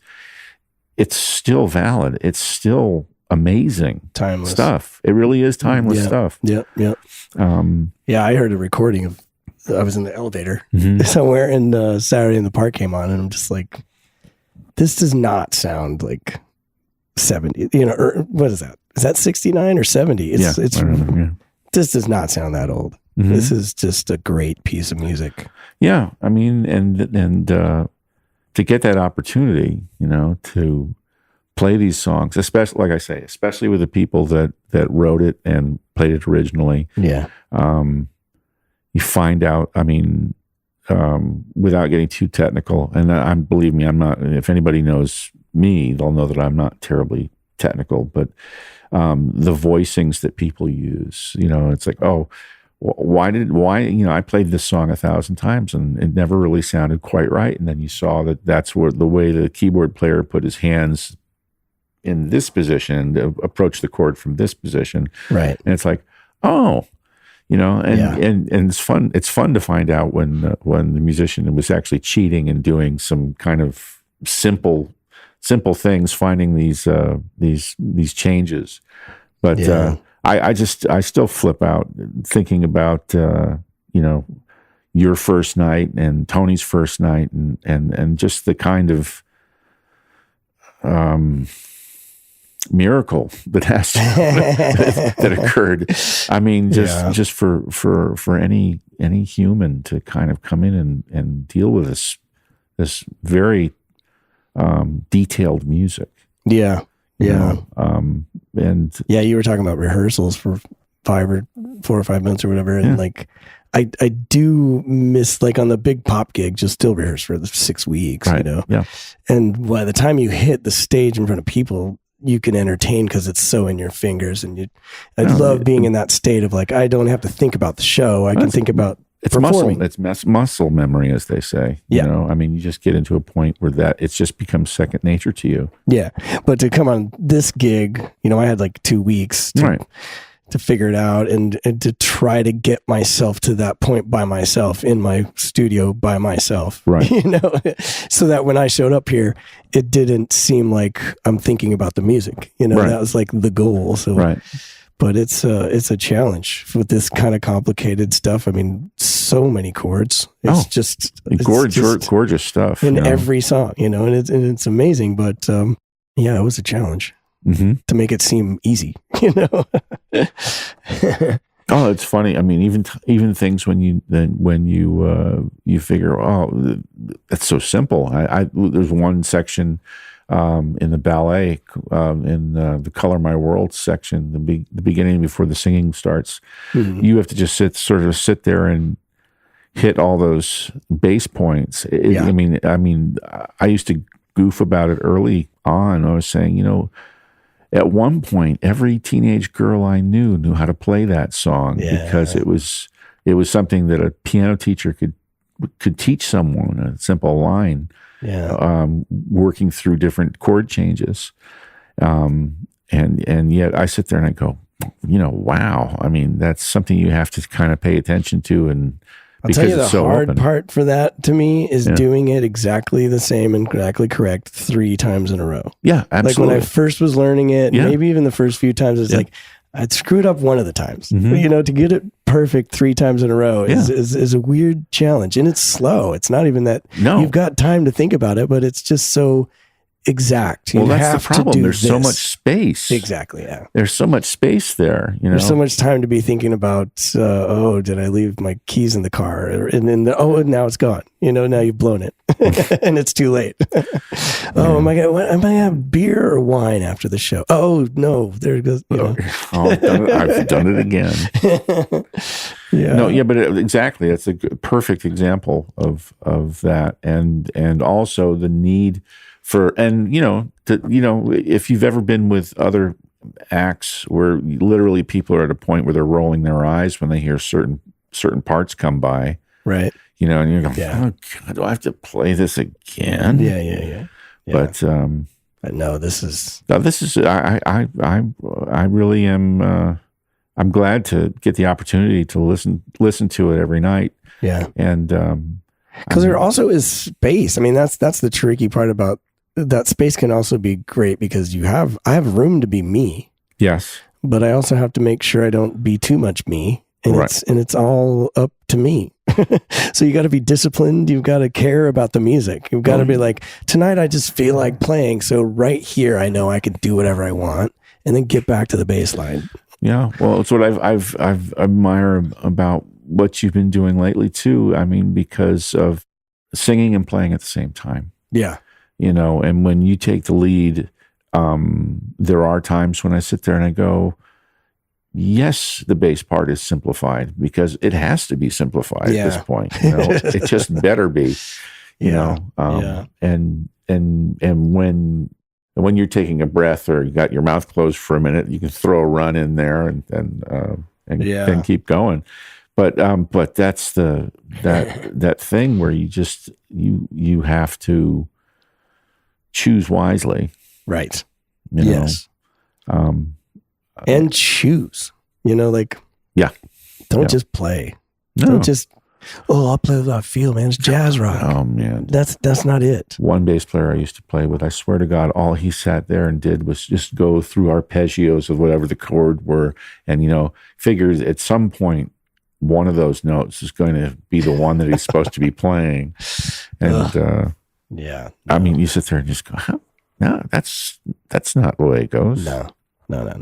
it's still valid. It's still amazing, timeless stuff. It really is timeless stuff. Yep. Yeah, I heard a recording I was in the elevator somewhere, and Saturday in the Park came on, and I'm just like, this does not sound like 70. You know, or what is that? Is that 69 or 70? It's this does not sound that old. Mm-hmm. This is just a great piece of music. Yeah, I mean, and to get that opportunity, you know, to play these songs, especially, like I say, especially with the people that wrote it and played it originally. Yeah. You find out, I mean, without getting too technical, and believe me, I'm not, if anybody knows me, they'll know that I'm not terribly technical, but the voicings that people use, you know, it's like, oh, why, you know, I played this song 1,000 times and it never really sounded quite right. And then you saw that's where the way the keyboard player put his hands in this position to approach the chord from this position. Right. And it's like, oh, you know, and it's fun. It's fun to find out when the musician was actually cheating and doing some kind of simple things, finding these changes. But I still flip out thinking about you know, your first night and Tony's first night and just the kind of miracle that has to, that occurred. I mean, just for any human to kind of come in and deal with this very detailed music. Yeah. Yeah. And you were talking about rehearsals for 4 or 5 months or whatever. And like, I do miss, like on the big pop gig, just still rehearse for the 6 weeks, right. You know? Yeah. And by the time you hit the stage in front of people, you can entertain because it's so in your fingers. And I love being in that state of like, I don't have to think about the show. I can think about It's muscle. It's muscle memory, as they say. Yeah. You know, I mean, you just get into a point where it's just becomes second nature to you. Yeah. But to come on this gig, you know, I had like 2 weeks to figure it out and to try to get myself to that point by myself in my studio by myself. Right. You know, so that when I showed up here, it didn't seem like I'm thinking about the music. You know, that was like the goal. So, but it's a challenge with this kind of complicated stuff. I mean, so many chords. It's gorgeous stuff in every song, you know, and it's amazing. But it was a challenge to make it seem easy, you know. Oh, it's funny. I mean, even things when you figure, oh, that's so simple. There's one section in the ballet, in the Color My World section, the beginning before the singing starts. You have to just sit there and hit all those bass points. I mean, I used to goof about it early on. I was saying, you know, at one point, every teenage girl I knew how to play that song because it was something that a piano teacher could teach someone, a simple line. Working through different chord changes. And yet I sit there and I go, you know, wow. I mean, that's something you have to kind of pay attention to. And I'll tell you the hard part for that to me is doing it exactly the same and exactly correct 3 times in a row. Yeah, absolutely. Like when I first was learning it, maybe even the first few times, it's like, I'd screwed up one of the times. You know, to get it perfect 3 times in a row is a weird challenge. And it's slow. It's not even that you've got time to think about it, but it's just so exact. Well, that's the problem. There's so much space. Exactly, yeah. There's so much space there. You know? There's so much time to be thinking about, did I leave my keys in the car? And then, now it's gone. You know, now you've blown it. And it's too late. Am I going to have beer or wine after the show? Oh, no, there it goes. You know. I've done it again. But exactly. It's a perfect example of that. And also the need for, and if you've ever been with other acts where literally people are at a point where they're rolling their eyes when they hear certain parts come by, right? You know, and you're going, oh God, do I have to play this again? Yeah. But no, this is. I really am. I'm glad to get the opportunity to listen to it every night. Yeah, and because there also is space. I mean, that's the tricky part about. That space can also be great because I have room to be me. Yes. But I also have to make sure I don't be too much me. And it's all up to me. So you got to be disciplined. You've got to care about the music. You've got to be like, tonight I just feel like playing. So right here, I know I can do whatever I want and then get back to the bass line. Yeah. Well, it's what I've admire about what you've been doing lately too. I mean, because of singing and playing at the same time. Yeah. You know, and when you take the lead, there are times when I sit there and I go, yes, the bass part is simplified because it has to be simplified at this point. You know, it just better be, you know. And when you're taking a breath or you got your mouth closed for a minute, you can throw a run in there and keep going. But that's that thing where you just you have to choose wisely, right? You know? And choose. You know, like don't just play. No. Don't just I'll play what I feel, man. It's jazz rock. Oh man, that's not it. One bass player I used to play with, I swear to God, all he sat there and did was just go through arpeggios of whatever the chord were, and figures at some point one of those notes is going to be the one that he's supposed to be playing, and. I mean, you sit there and just go, huh? No, that's not the way it goes. No. I'm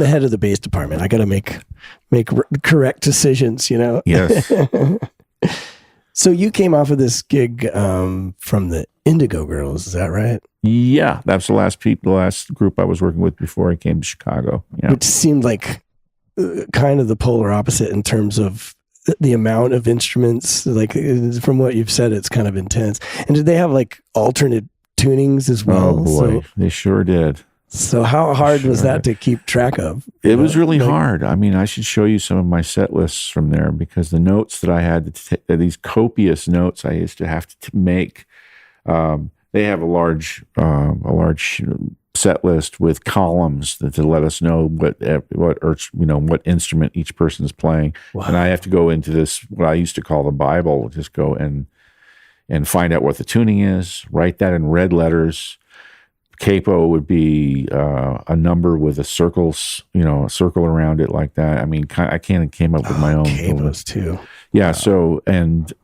the head of the bass department. I got to make correct decisions, you know? Yes. So you came off of this gig from the Indigo Girls, is that right? Yeah, that's the last group I was working with before I came to Chicago. Yeah. Which seemed like kind of the polar opposite in terms of the amount of instruments. Like from what you've said, it's kind of intense. And did they have like alternate tunings as well? Oh boy, they sure did. So how hard was that to keep track of? It was really hard. I mean, I should show you some of my set lists from there, because the notes that I had these copious notes I used to have to make. They have a large set list with columns to let us know what instrument each person is playing. Wow. And I have to go into this, what I used to call the Bible, just go and find out what the tuning is, write that in red letters. Capo would be a number with a circle around it like that. I mean, I came up with my own. Capos too. Yeah. Wow. So, and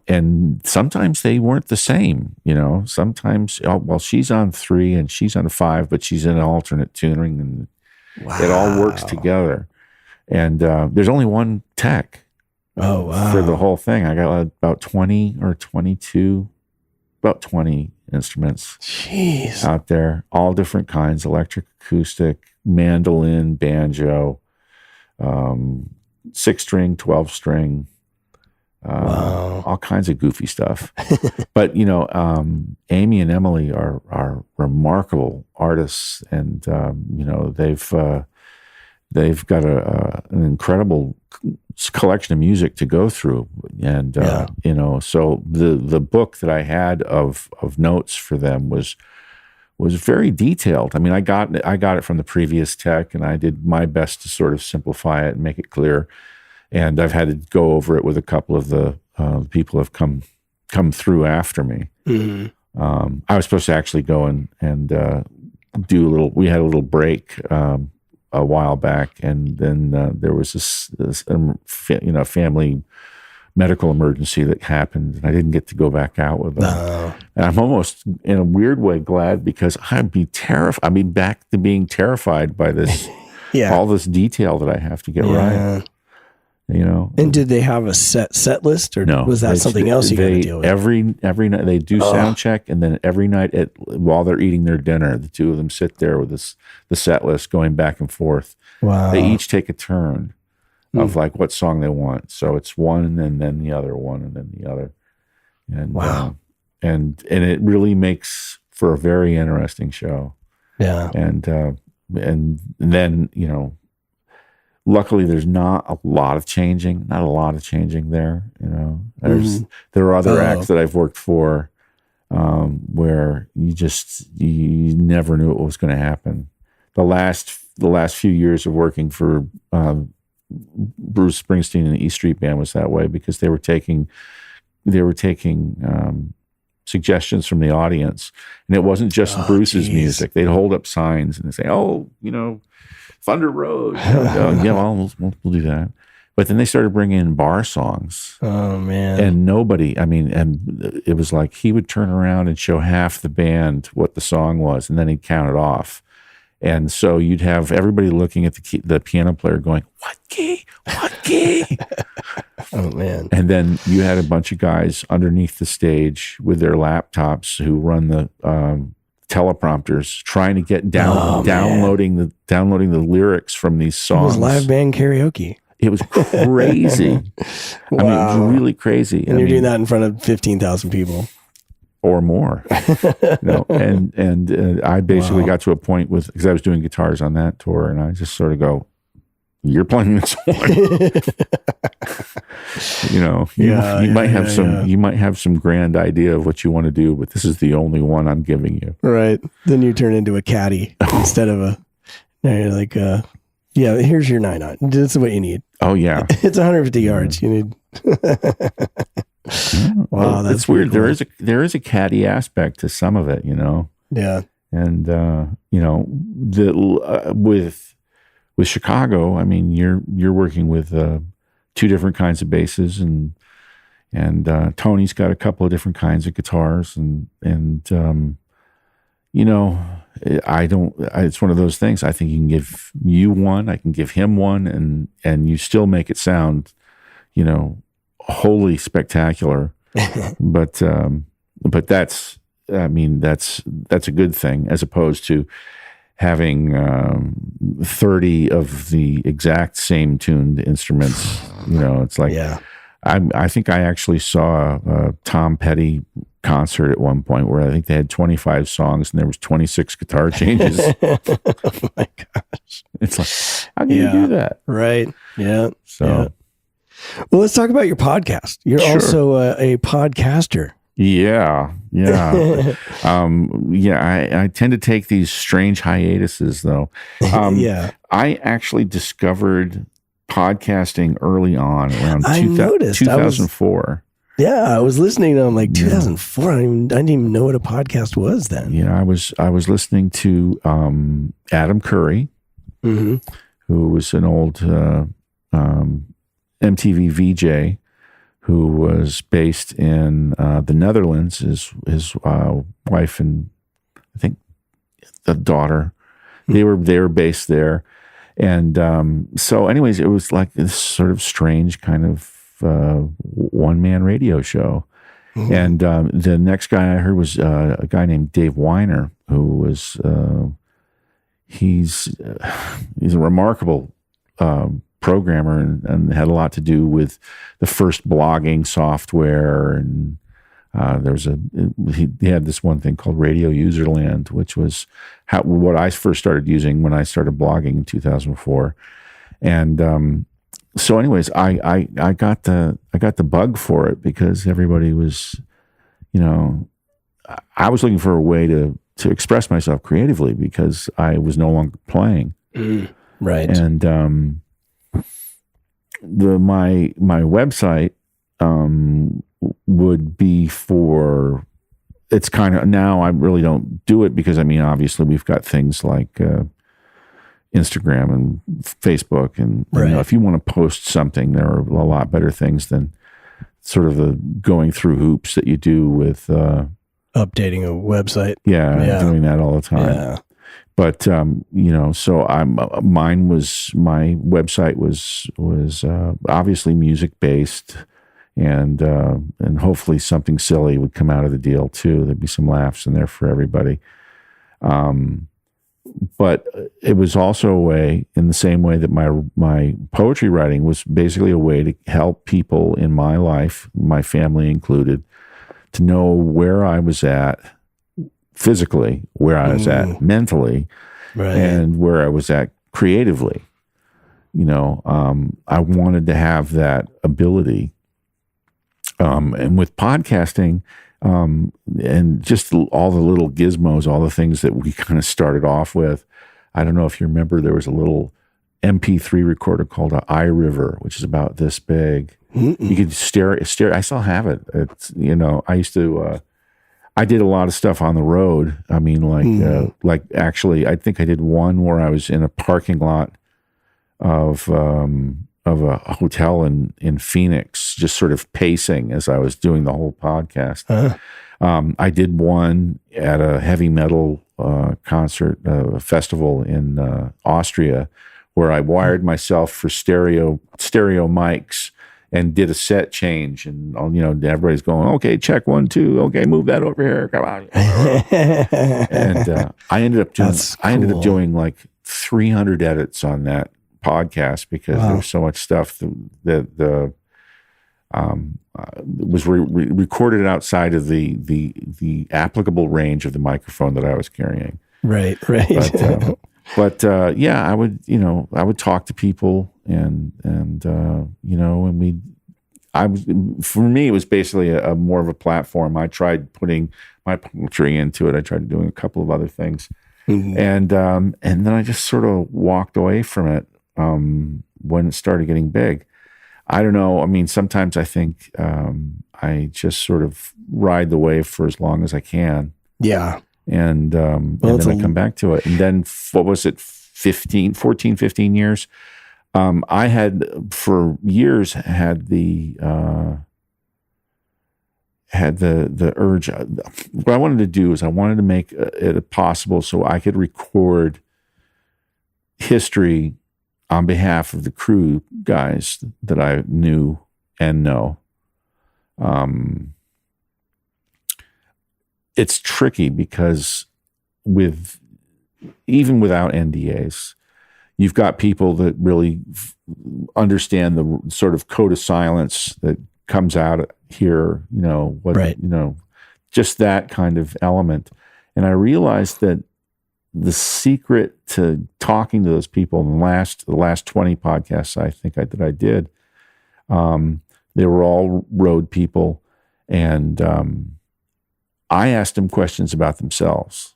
sometimes they weren't the same, sometimes, well, she's on 3 and she's on 5, but she's in an alternate tuning, and it all works together. And there's only one tech for the whole thing. I got about 20 or 22, about 20 instruments out there, all different kinds, electric, acoustic, mandolin, banjo, 6-string, 12-string, all kinds of goofy stuff. But Amy and Emily are remarkable artists, and they've got an incredible collection of music to go through, and so the book that I had of notes for them was very detailed. I mean, I got it from the previous tech, and I did my best to sort of simplify it and make it clear. And I've had to go over it with a couple of the people who have come through after me. Mm-hmm. I was supposed to actually go and do a little. We had a little break a while back, and then there was this family medical emergency that happened, and I didn't get to go back out with them. No. And I'm almost, in a weird way, glad, because I'd be terrified. I mean, back to being terrified by this, all this detail that I have to get right. And did they have a set list, or was that something else you got to deal with? Every night they do sound check, and then every night while they're eating their dinner, the two of them sit there with the set list going back and forth. Wow. They each take a turn of like what song they want. So it's one, and then the other one, and then the other. And and it really makes for a very interesting show. Yeah. And then luckily, there's not a lot of changing there. There are other acts that I've worked for where you never knew what was going to happen. The last few years of working for Bruce Springsteen and the E Street Band was that way, because they were taking suggestions from the audience, and it wasn't just Bruce's music. They'd hold up signs and they'd say, Thunder Road. We'll do that. But then they started bringing in bar songs. Oh, man. And and it was like he would turn around and show half the band what the song was, and then he'd count it off. And so you'd have everybody looking at the piano player going, what key? What key? Oh, man. And then you had a bunch of guys underneath the stage with their laptops who run the teleprompters, trying to get downloading the lyrics from these songs. It was live band karaoke. It was crazy. Wow. I mean, it was really crazy. And you're doing that in front of 15,000 people or more. And I basically got to a point because I was doing guitars on that tour, and I just sort of go, "You're playing this one." You might have some grand idea of what you want to do, but this is the only one I'm giving you. Right. Then you turn into a caddy instead of you're like, here's your 9-aught. This is what you need. Oh yeah. It's 150 yards. You need. Wow, that's weird. Cool. There is a caddy aspect to some of it, Yeah. And with Chicago, I mean, you're working with 2 different kinds of basses, and Tony's got a couple of different kinds of guitars, and it's one of those things. I think you can give you one, I can give him one, and you still make it sound, wholly spectacular. but that's a good thing, as opposed to having 30 of the exact same tuned instruments. It's like, I think I actually saw Tom Petty concert at one point where I think they had 25 songs and there was 26 guitar changes. Oh my gosh. It's like, how can you do that? Right. Yeah. So, well, let's talk about your podcast. You're also a podcaster. Yeah. I tend to take these strange hiatuses though. I actually discovered podcasting early on around 2004. I was listening to them like 2004. I didn't even know what a podcast was then. Yeah, I was listening to Adam Curry, who was an old MTV VJ who was based in the Netherlands. His wife and I think the daughter, they were based there. And so anyways, it was like this sort of strange kind of one-man radio show. And the next guy I heard was a guy named Dave Weiner, who was he's a remarkable programmer and had a lot to do with the first blogging software. And he had this one thing called Radio Userland, which was what I first started using when I started blogging in 2004. And so anyways, I got the bug for it because everybody was, I was looking for a way to express myself creatively because I was no longer playing. Right. And my website would be for, it's kind of, now I really don't do it because obviously we've got things like Instagram and Facebook, and if you want to post something, there are a lot better things than sort of the going through hoops that you do with updating a website. Doing that all the time. Yeah. But so my website was obviously music based, and hopefully something silly would come out of the deal too. There'd be some laughs in there for everybody. But it was also a way, in the same way that my poetry writing was basically a way to help people in my life, my family included, to know where I was at physically, where I was at mentally, and where I was at creatively. I wanted to have that ability. And with podcasting, and just all the little gizmos, all the things that we kind of started off with. I don't know if you remember, there was a little MP3 recorder called an iRiver, which is about this big. You could stare. I still have it. It's, I used to, I did a lot of stuff on the road. Like actually, I think I did one where I was in a parking lot of a hotel in Phoenix, just sort of pacing as I was doing the whole podcast. I did one at a heavy metal concert, festival in Austria, where I wired myself for stereo mics and did a set change, and everybody's going, okay, check 1, 2, okay, move that over here, come on. And I ended up doing like 300 edits on that podcast because there was so much stuff that was recorded outside of the applicable range of the microphone that I was carrying. Right. But I would talk to people and for me, it was basically a more of a platform. I tried putting my poetry into it. I tried doing a couple of other things. And then I just sort of walked away from it when it started getting big. I don't know. Sometimes I think I just sort of ride the wave for as long as I can. Yeah. And then I come back to it. And then, what was it, 14, 15 years? I had, for years, had the urge. What I wanted to do is I wanted to make it possible so I could record history on behalf of the crew guys that I knew and know. It's tricky because even without NDAs, you've got people that really understand the sort of code of silence that comes out here, just that kind of element. And I realized that the secret to talking to those people in the last 20 podcasts that I did, they were all road people, and I asked them questions about themselves.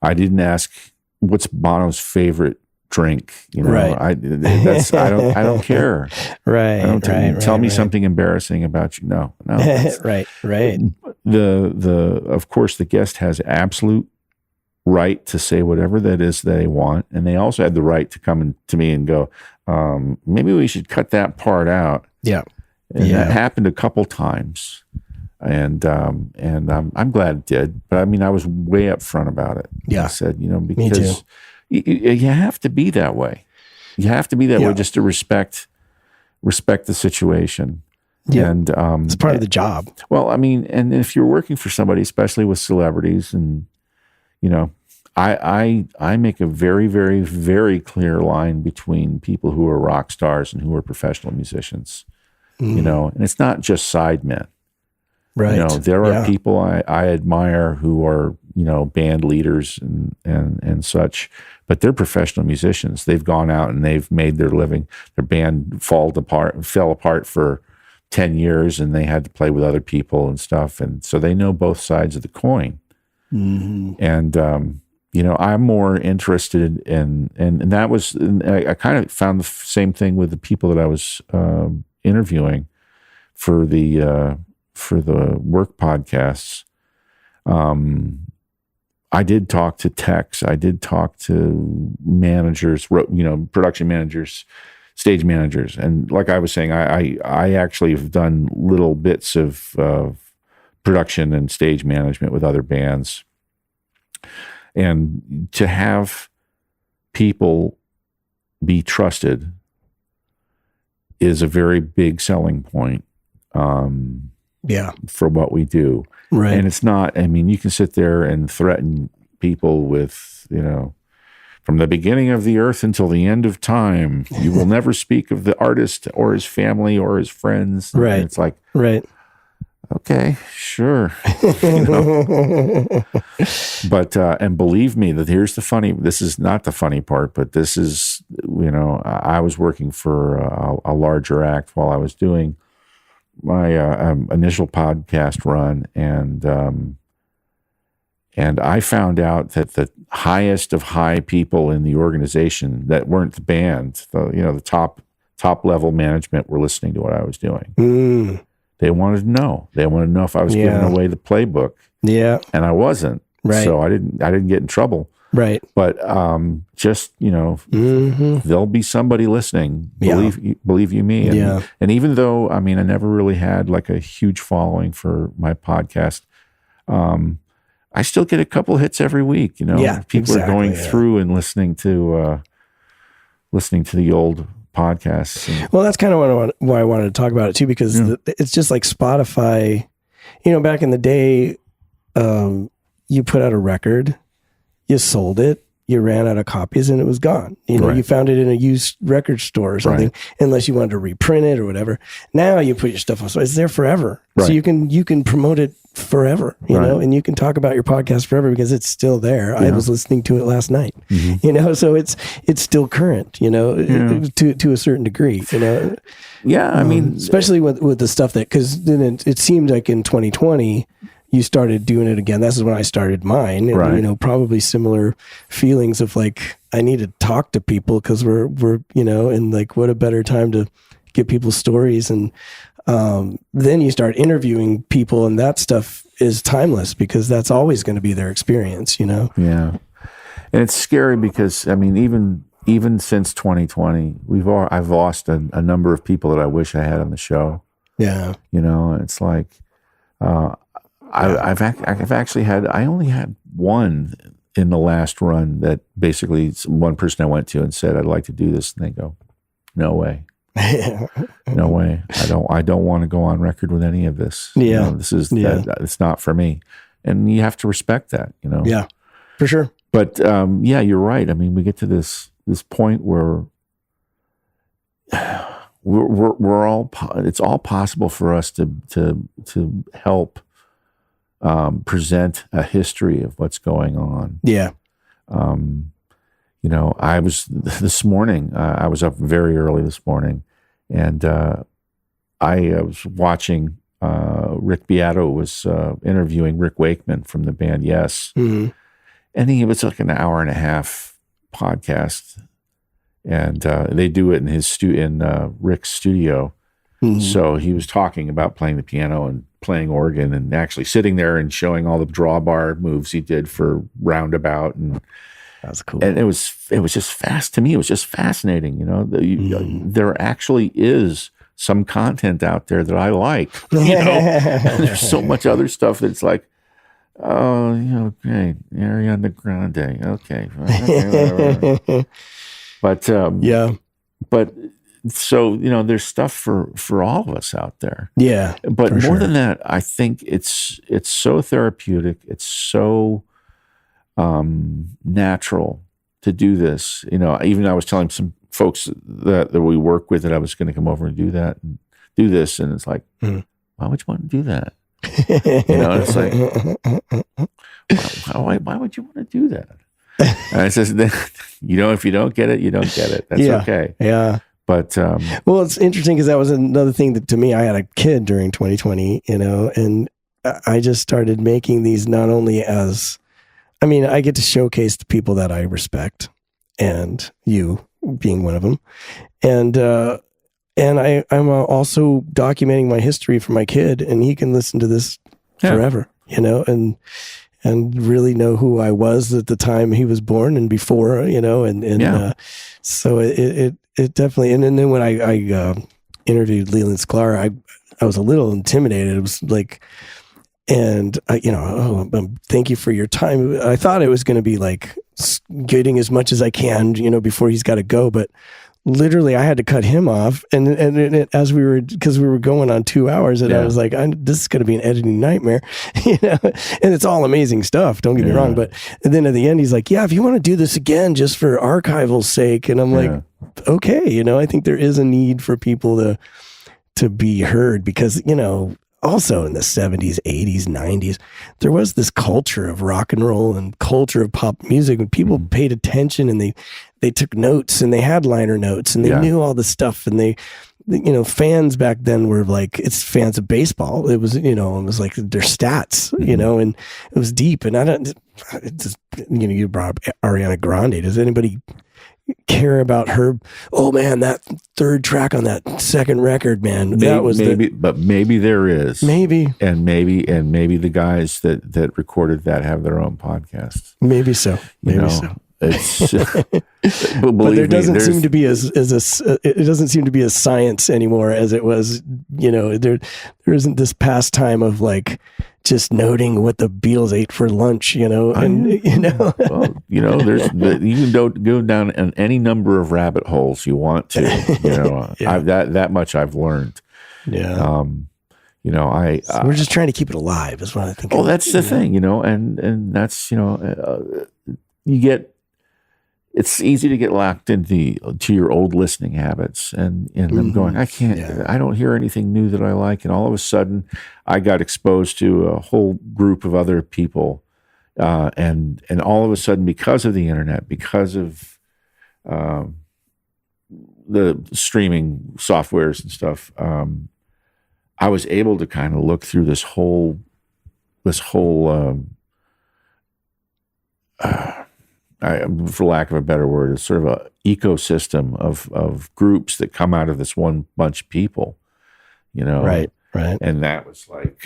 I didn't ask what's Bono's favorite drink. Right. I don't care. Right. I don't tell me something embarrassing about you. No. Right. Of course, the guest has absolute right to say whatever that is they want, and they also had the right to come to me and go, maybe we should cut that part out. Yeah. And that happened a couple times, and I'm glad it did. But I mean, I was way upfront about it. Yeah, I said, because you have to be that way. You have to be that way just to respect the situation. Yeah, and it's part of the job. Well, I mean, and if you're working for somebody, especially with celebrities, and I make a very, very, very clear line between people who are rock stars and who are professional musicians. And it's not just sidemen. Right. There are people I admire who are, band leaders and such, but they're professional musicians. They've gone out and they've made their living. Their band fell apart for 10 years, and they had to play with other people and stuff. And so they know both sides of the coin. Mm-hmm. And, I'm more interested in, and that was, I kind of found the same thing with the people that I was interviewing for the work podcasts. I did talk to techs. I did talk to managers, production managers, stage managers. And like I was saying, I actually have done little bits of production and stage management with other bands. And to have people be trusted is a very big selling point for what we do. Right. And it's not, I mean, you can sit there and threaten people with, from the beginning of the earth until the end of time, you will never speak of the artist or his family or his friends. Right. And it's like, right. Okay, sure. But, and believe me, this is not the funny part, but this is, I was working for a larger act while I was doing my initial podcast run, and I found out that the highest of high people in the organization that weren't the band, the top level management were listening to what I was doing. Mm. They wanted to know. They wanted to know if I was giving away the playbook. Yeah, and I wasn't. Right. So I didn't get in trouble. Right. But just there'll be somebody listening. Believe you me. And even though I never really had like a huge following for my podcast, I still get a couple hits every week. People are going through and listening to the old podcasts. Well, that's kind of why I wanted to talk about it too, because it's just like Spotify. Back in the day, you put out a record, you sold it, you ran out of copies, and it was gone. You found it in a used record store or something, unless you wanted to reprint it or whatever. Now you put your stuff on, so it's there forever. Right. So you can promote it forever, and you can talk about your podcast forever because it's still there. Yeah. I was listening to it last night, so it's still current, to a certain degree, Yeah, especially with the stuff because then it seemed like in 2020 you started doing it again. This is when I started mine, and probably similar feelings of like I need to talk to people because we're and like what a better time to get people's stories. And then you start interviewing people, and that stuff is timeless because that's always going to be their experience, Yeah. And it's scary because, even since 2020, I've lost a number of people that I wish I had on the show. Yeah. It's like, I've actually I only had one in the last run that basically one person I went to and said, I'd like to do this. And they go, no way. No way. I don't want to go on record with any of this. Yeah. It's not for me. And you have to respect that, Yeah, for sure. But you're right. We get to this point where we're all, it's all possible for us to help present a history of what's going on. Yeah. I was this morning, I was up very early this morning, and I was watching Rick Beato was interviewing Rick Wakeman from the band Yes. Mm-hmm. And he was like an hour and a half podcast, and they do it in his Rick's studio. Mm-hmm. So he was talking about playing the piano and playing organ, and actually sitting there and showing all the drawbar moves he did for Roundabout, and that's cool. And it was just fast to me. It was just fascinating. There actually is some content out there that I like. There's so much other stuff that's like, oh, okay, Ariana Grande, okay, whatever. But yeah, but so there's stuff for all of us out there. Yeah, but more than that, I think it's so therapeutic. It's so natural to do this. Even I was telling some folks that we work with that I was going to come over and do that and do this, and it's like, why would you want to do that? It's like, why would you want to do that? And I says, if you don't get it, you don't get it. That's okay. Yeah. But well, it's interesting because that was another thing that to me, I had a kid during 2020, and I just started making these not only as, I get to showcase the people that I respect, and you being one of them, and I'm also documenting my history for my kid, and he can listen to this forever, and really know who I was at the time he was born and before, so it definitely, and then when I interviewed Leland Sklar, I was a little intimidated. It was like, and thank you for your time. I thought it was going to be like getting as much as I can, before he's got to go, but literally I had to cut him off. And as because we were going on 2 hours, and I was like, this is going to be an editing nightmare, and it's all amazing stuff. Don't get me wrong. But then at the end, he's like, yeah, if you want to do this again, just for archival's sake. And I'm like, okay, I think there is a need for people to be heard, because, also in the 70s, 80s, 90s, there was this culture of rock and roll and culture of pop music, and people paid attention, and they took notes, and they had liner notes, and they knew all the stuff, and they fans back then were like, it's fans of baseball. It was, it was like their stats, and it was deep. And you brought up Ariana Grande. Does anybody care about her? Oh man, that third track on that second record, man, that was but maybe there is, maybe the guys that recorded that have their own podcasts. Maybe so. So. It's, but there doesn't seem to be it doesn't seem to be as science anymore as it was. There isn't this pastime of like just noting what the Beatles ate for lunch, Well, there's you can go down in any number of rabbit holes you want to. That much I've learned. Yeah. So we're just trying to keep it alive, is what I think. Oh, that's the thing, and that's you get. It's easy to get locked into your old listening habits, and them going, I can't, I don't hear anything new that I like. And all of a sudden I got exposed to a whole group of other people. And all of a sudden, because of the internet, because of the streaming softwares and stuff, I was able to kind of look through this whole for lack of a better word, it's sort of an ecosystem of groups that come out of this one bunch of people, Right. And that was like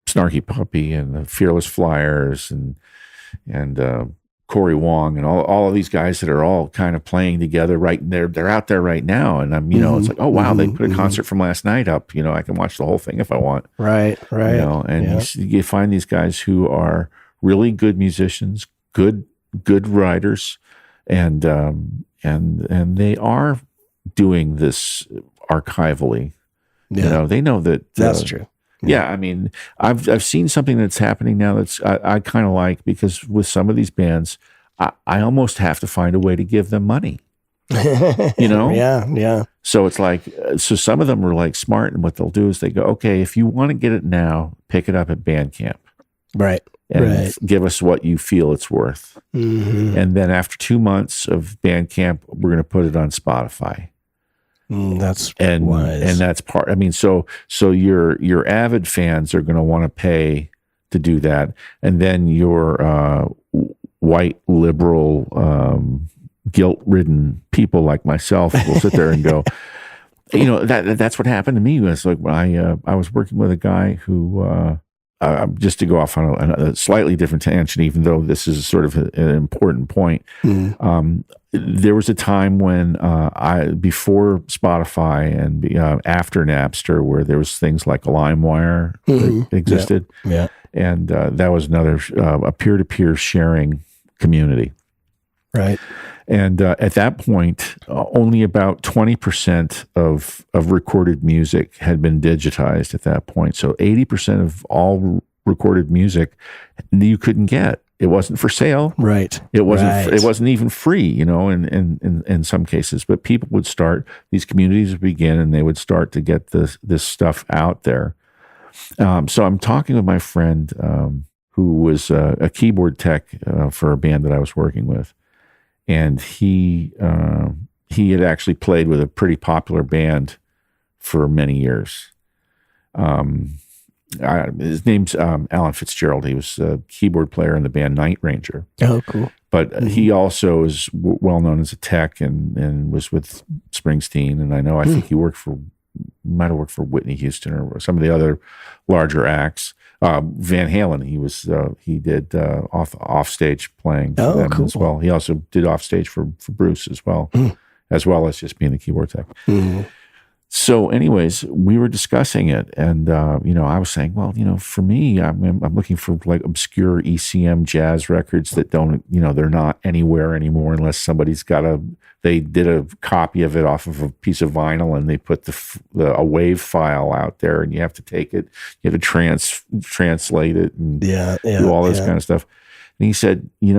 Snarky Puppy and the Fearless Flyers and Corey Wong and all of these guys that are all kind of playing together right there. They're out there right now, and I'm it's like, oh wow, they put a concert from last night up. I can watch the whole thing if I want. Right. You find these guys who are really good musicians, good writers, and they are doing this archivally. They know that that's true. Yeah, I've seen something that's happening now that's I kind of like, because with some of these bands, I almost have to find a way to give them money. You know? Yeah. So it's like, so some of them are like smart, and what they'll do is they go, okay, if you want to get it now, pick it up at Bandcamp. Right. And give us what you feel it's worth. Mm-hmm. And then after 2 months of Bandcamp, we're going to put it on Spotify. That's wise. And that's part. I mean, so your avid fans are going to want to pay to do that, and then your white liberal guilt-ridden people like myself will sit there and go, you know, that's what happened to me. It's like when I was working with a guy who. Just to go off on a slightly different tangent, even though this is sort of an important point. There was a time when before Spotify and after Napster, where there was things like LimeWire that existed. Yeah. And that was another a peer-to-peer sharing community. Right. And at that point, only about 20% of recorded music had been digitized at that point. So 80% of all recorded music you couldn't get. It wasn't for sale. Right. It wasn't. It wasn't even free. You know, in some cases. But people would start. These communities would begin, and they would start to get this stuff out there. So I'm talking with my friend who was a keyboard tech for a band that I was working with. And he had actually played with a pretty popular band for many years. His name's Alan Fitzgerald. He was a keyboard player in the band Night Ranger. Oh, cool. But he also is well known as a tech and was with Springsteen. And I think he might have worked for Whitney Houston or some of the other larger acts. Van Halen, he did offstage playing for them as well. He also did offstage for Bruce as well, as well as just being the keyboard tech. So, anyways, we were discussing it, and I was saying, well, for me, I'm looking for like obscure ECM jazz records that don't, they're not anywhere anymore unless somebody's they did a copy of it off of a piece of vinyl and they put a wave file out there, and you have to take it, you have to translate it, and do all this kind of stuff. And he said, he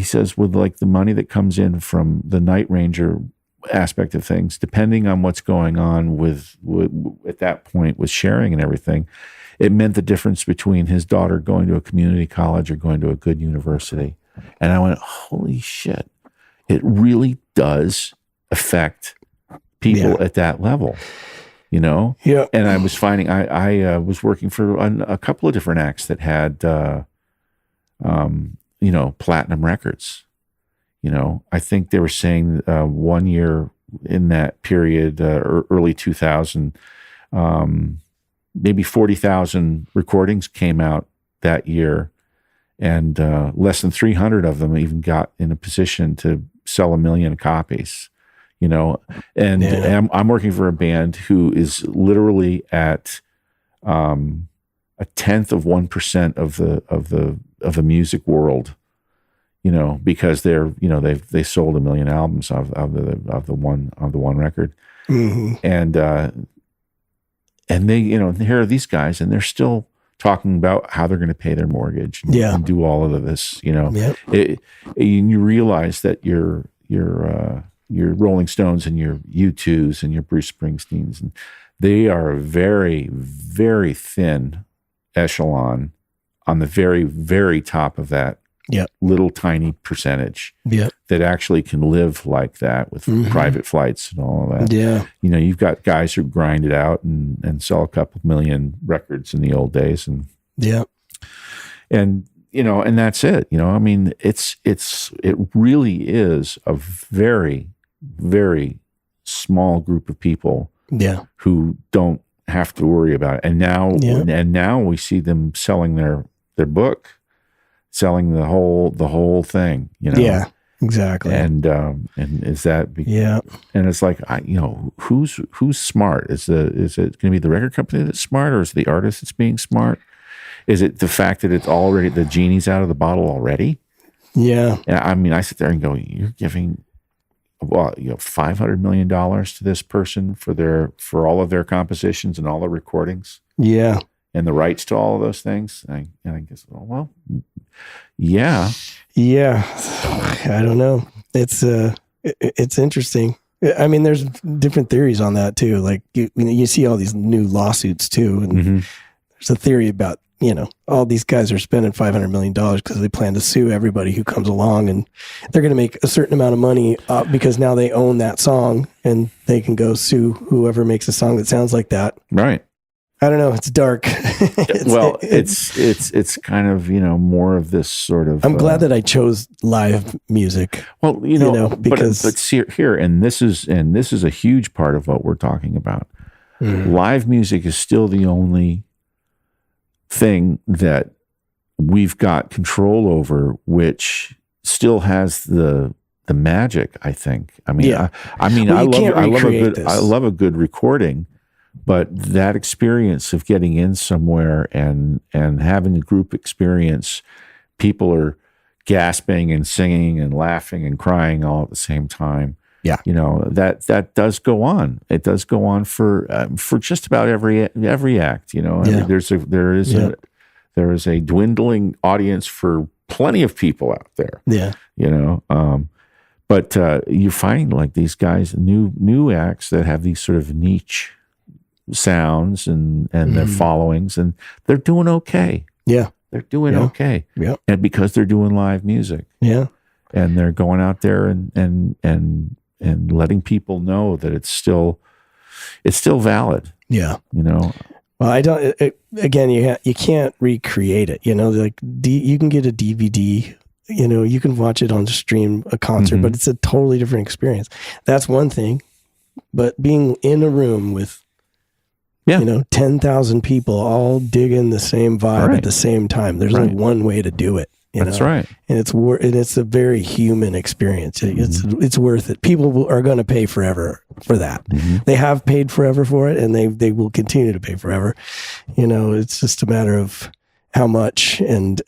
says, with like the money that comes in from the Night Ranger aspect of things, depending on what's going on with at that point with sharing and everything, it meant the difference between his daughter going to a community college or going to a good university. And I went, holy shit, it really does affect people at that level, Yeah. And I was finding I was working for a couple of different acts that had platinum records. I think they were saying 1 year in that period, early 2000, maybe 40,000 recordings came out that year, and less than 300 of them even got in a position to sell 1 million copies. And I'm working for a band who is literally at a 1/10% of the music world. Because they sold 1 million albums of the one record, and they here are these guys, and they're still talking about how they're going to pay their mortgage, and do all of this. You realize that your Rolling Stones and your U2s and your Bruce Springsteens, and they are a very, very thin echelon on the very, very top of that. Little tiny percentage that actually can live like that with private flights and all of that. You've got guys who grind it out and sell a couple million records in the old days, and and that's it. I mean, it really is a very, very small group of people who don't have to worry about it. And now we see them selling their book, selling the whole thing, Yeah, exactly. And is that and it's like who's smart? Is it going to be the record company that's smart, or is it the artist that's being smart? Is it the fact that it's already the genie's out of the bottle already? Yeah. I mean, I sit there and go, you're giving $500 million to this person for all of their compositions and all the recordings. Yeah. And the rights to all of those things. And I guess, well, yeah. Yeah. I don't know. It's interesting. I mean, there's different theories on that too. Like you see all these new lawsuits too, and there's a theory about, all these guys are spending $500 million because they plan to sue everybody who comes along, and they're going to make a certain amount of money because now they own that song and they can go sue whoever makes a song that sounds like that. Right. I don't know. It's dark. It's kind of, more of this sort of. I'm glad that I chose live music. Well, because but see here, and this is a huge part of what we're talking about. Live music is still the only thing that we've got control over, which still has the magic, I think. I mean, I love a good recording, but that experience of getting in somewhere and having a group experience, people are gasping and singing and laughing and crying all at the same time. Yeah, that does go on. It does go on for just about every act. I mean, there is a dwindling audience for plenty of people out there. Yeah, but you find like these guys, new acts that have these sort of niche sounds and their followings, and they're doing okay. Yeah, they're doing okay. Yeah, and because they're doing live music. Yeah, and they're going out there and letting people know that it's still valid. Yeah. Well, I don't, again, you can't recreate it, like you can get a DVD, you can watch it on stream, a concert, but it's a totally different experience. That's one thing, but being in a room with, 10,000 people all digging the same vibe at the same time. There's only one way to do it. That's right. And it's a very human experience. It's worth it. People are going to pay forever for that. They have paid forever for it, and they will continue to pay forever. It's just a matter of how much, and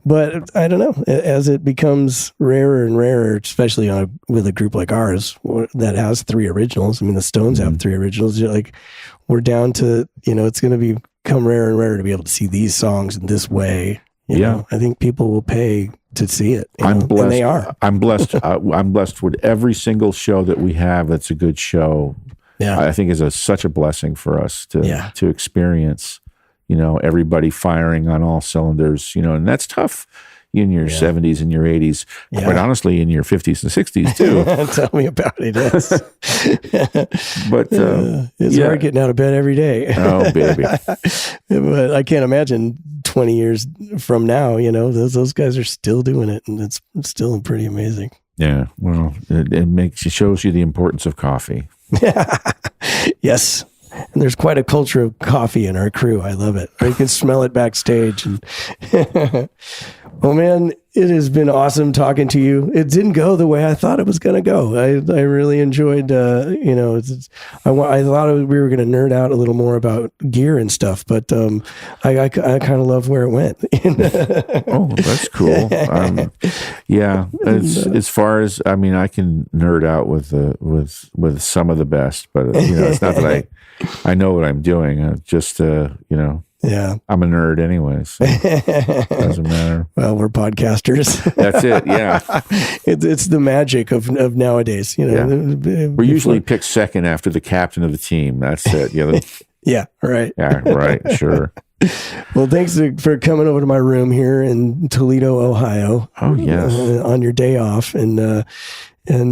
but I don't know, as it becomes rarer and rarer, especially with a group like ours that has 3 originals. I mean, the Stones have 3 originals. We're down to, it's going to become rarer and rarer to be able to see these songs in this way. I think people will pay to see it. I'm blessed. And they are. I'm blessed. I'm blessed with every single show that we have. That's a good show. Yeah, I think is such a blessing for us to experience. Everybody firing on all cylinders. And that's tough in your 70s and your 80s. Quite honestly, in your 50s and 60s too. Tell me about it. Yes. But it's hard getting out of bed every day. Oh, baby. But I can't imagine 20 years from now, those guys are still doing it, and it's still pretty amazing. Yeah. Well, it shows you the importance of coffee. Yes. And there's quite a culture of coffee in our crew. I love it. I can smell it backstage. And well, man, it has been awesome talking to you. It didn't go the way I thought it was going to go. I really enjoyed, I thought we were going to nerd out a little more about gear and stuff, but I kind of love where it went. Oh, that's cool. As far as, I mean, I can nerd out with some of the best, but it's not that I know what I'm doing. Just, I'm a nerd anyway, so it doesn't matter. Well, we're podcasters. That's it. Yeah. It's the magic of nowadays, We're usually picked second after the captain of the team. That's it. Yeah. Right. Yeah. Right. Sure. Well, thanks for coming over to my room here in Toledo, Ohio. Oh, yes. On your day off, and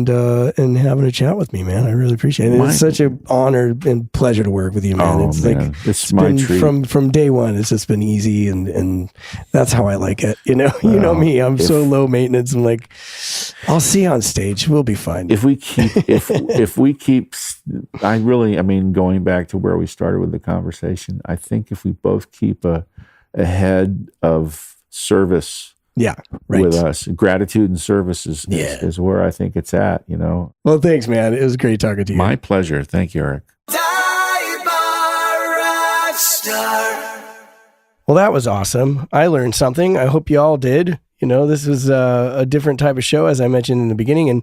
having a chat with me, man. I really appreciate it. It's such an honor and pleasure to work with you, man. It's my treat. From day one. It's just been easy, and that's how I like it. You know me. I'm so low maintenance. I'm like, I'll see you on stage. We'll be fine. If we keep, going back to where we started with the conversation, I think if we both keep a head of service. Yeah, right. With us, gratitude and service is where I think it's at. Well, thanks, man. It was great talking to you. My pleasure. Thank you, Eric. Well, that was awesome. I learned something. I hope you all did. This is a different type of show, as I mentioned in the beginning, and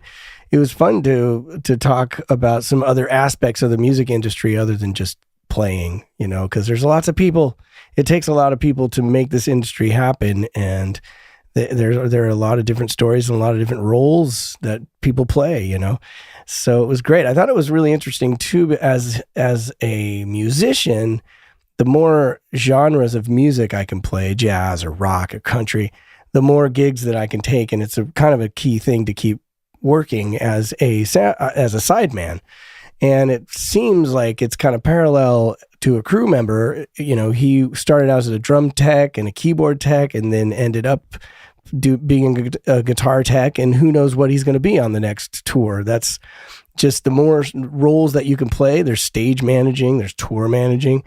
it was fun to talk about some other aspects of the music industry other than just playing. Because there's lots of people. It takes a lot of people to make this industry happen, and There are a lot of different stories and a lot of different roles that people play, you know. So it was great. I thought it was really interesting too, as a musician, the more genres of music I can play, jazz or rock or country, the more gigs that I can take. And it's a kind of a key thing to keep working as a sideman. And it seems like it's kind of parallel to a crew member. You know, he started out as a drum tech and a keyboard tech, and then ended up being a guitar tech, and who knows what he's going to be on the next tour. That's just the more roles that you can play. There's stage managing, there's tour managing,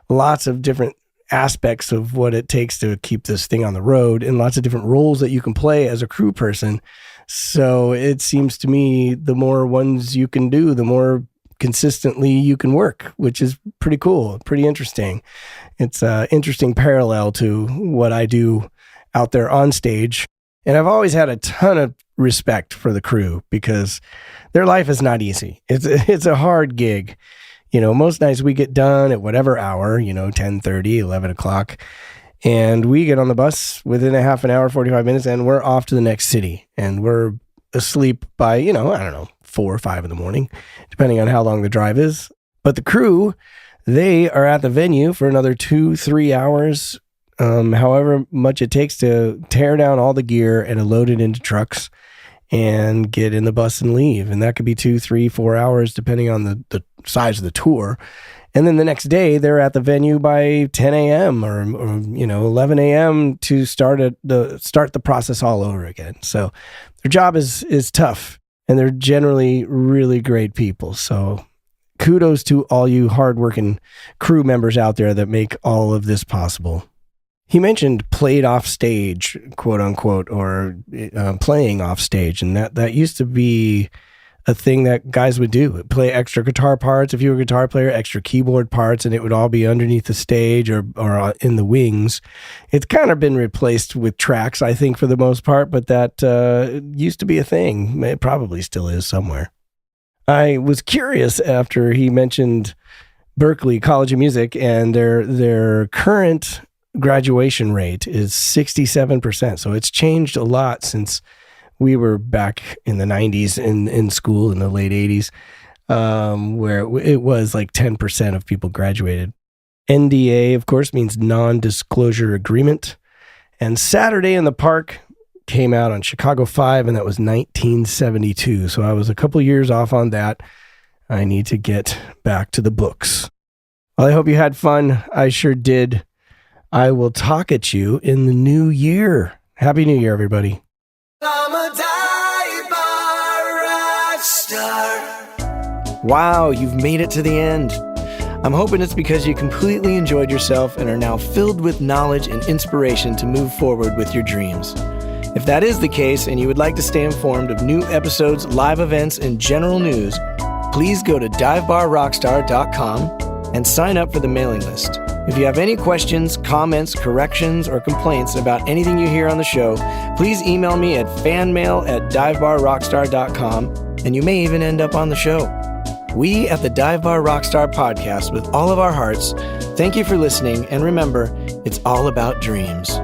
lots of different aspects of what it takes to keep this thing on the road, and lots of different roles that you can play as a crew person. So it seems to me the more ones you can do, the more consistently you can work, which is pretty cool, pretty interesting. It's an interesting parallel to what I do out there on stage. And I've always had a ton of respect for the crew because their life is not easy. It's a hard gig. You know, most nights we get done at whatever hour, 10:30, 11 o'clock. And we get on the bus within a half an hour, 45 minutes, and we're off to the next city. And we're asleep by, 4 or 5 in the morning, depending on how long the drive is. But the crew, they are at the venue for another 2-3 hours, however much it takes to tear down all the gear and load it into trucks and get in the bus and leave. And that could be 2, 3, 4 hours, depending on the size of the tour. And then the next day, they're at the venue by 10 a.m. or 11 a.m. to start the process all over again. So their job is tough, and they're generally really great people. So kudos to all you hardworking crew members out there that make all of this possible. He mentioned played off stage, quote unquote, or playing off stage. And that used to be a thing that guys would do. Play extra guitar parts if you were a guitar player, extra keyboard parts, and it would all be underneath the stage or in the wings. It's kind of been replaced with tracks, I think, for the most part, but that used to be a thing. It probably still is somewhere. I was curious after he mentioned Berklee College of Music, and their current graduation rate is 67%. So it's changed a lot since we were back in the 90s in school in the late 80s, where it was like 10% of people graduated. NDA, of course, means non-disclosure agreement. And Saturday in the Park came out on Chicago 5, and that was 1972. So I was a couple years off on that. I need to get back to the books. Well, I hope you had fun. I sure did. I will talk at you in the new year. Happy New Year, everybody. I'm a rock star. Wow, you've made it to the end. I'm hoping it's because you completely enjoyed yourself and are now filled with knowledge and inspiration to move forward with your dreams. If that is the case and you would like to stay informed of new episodes, live events, and general news, please go to divebarrockstar.com and sign up for the mailing list. If you have any questions, comments, corrections, or complaints about anything you hear on the show, please email me at fanmail@divebarrockstar.com, and you may even end up on the show. We at the Dive Bar Rockstar podcast, with all of our hearts, thank you for listening, and remember, it's all about dreams.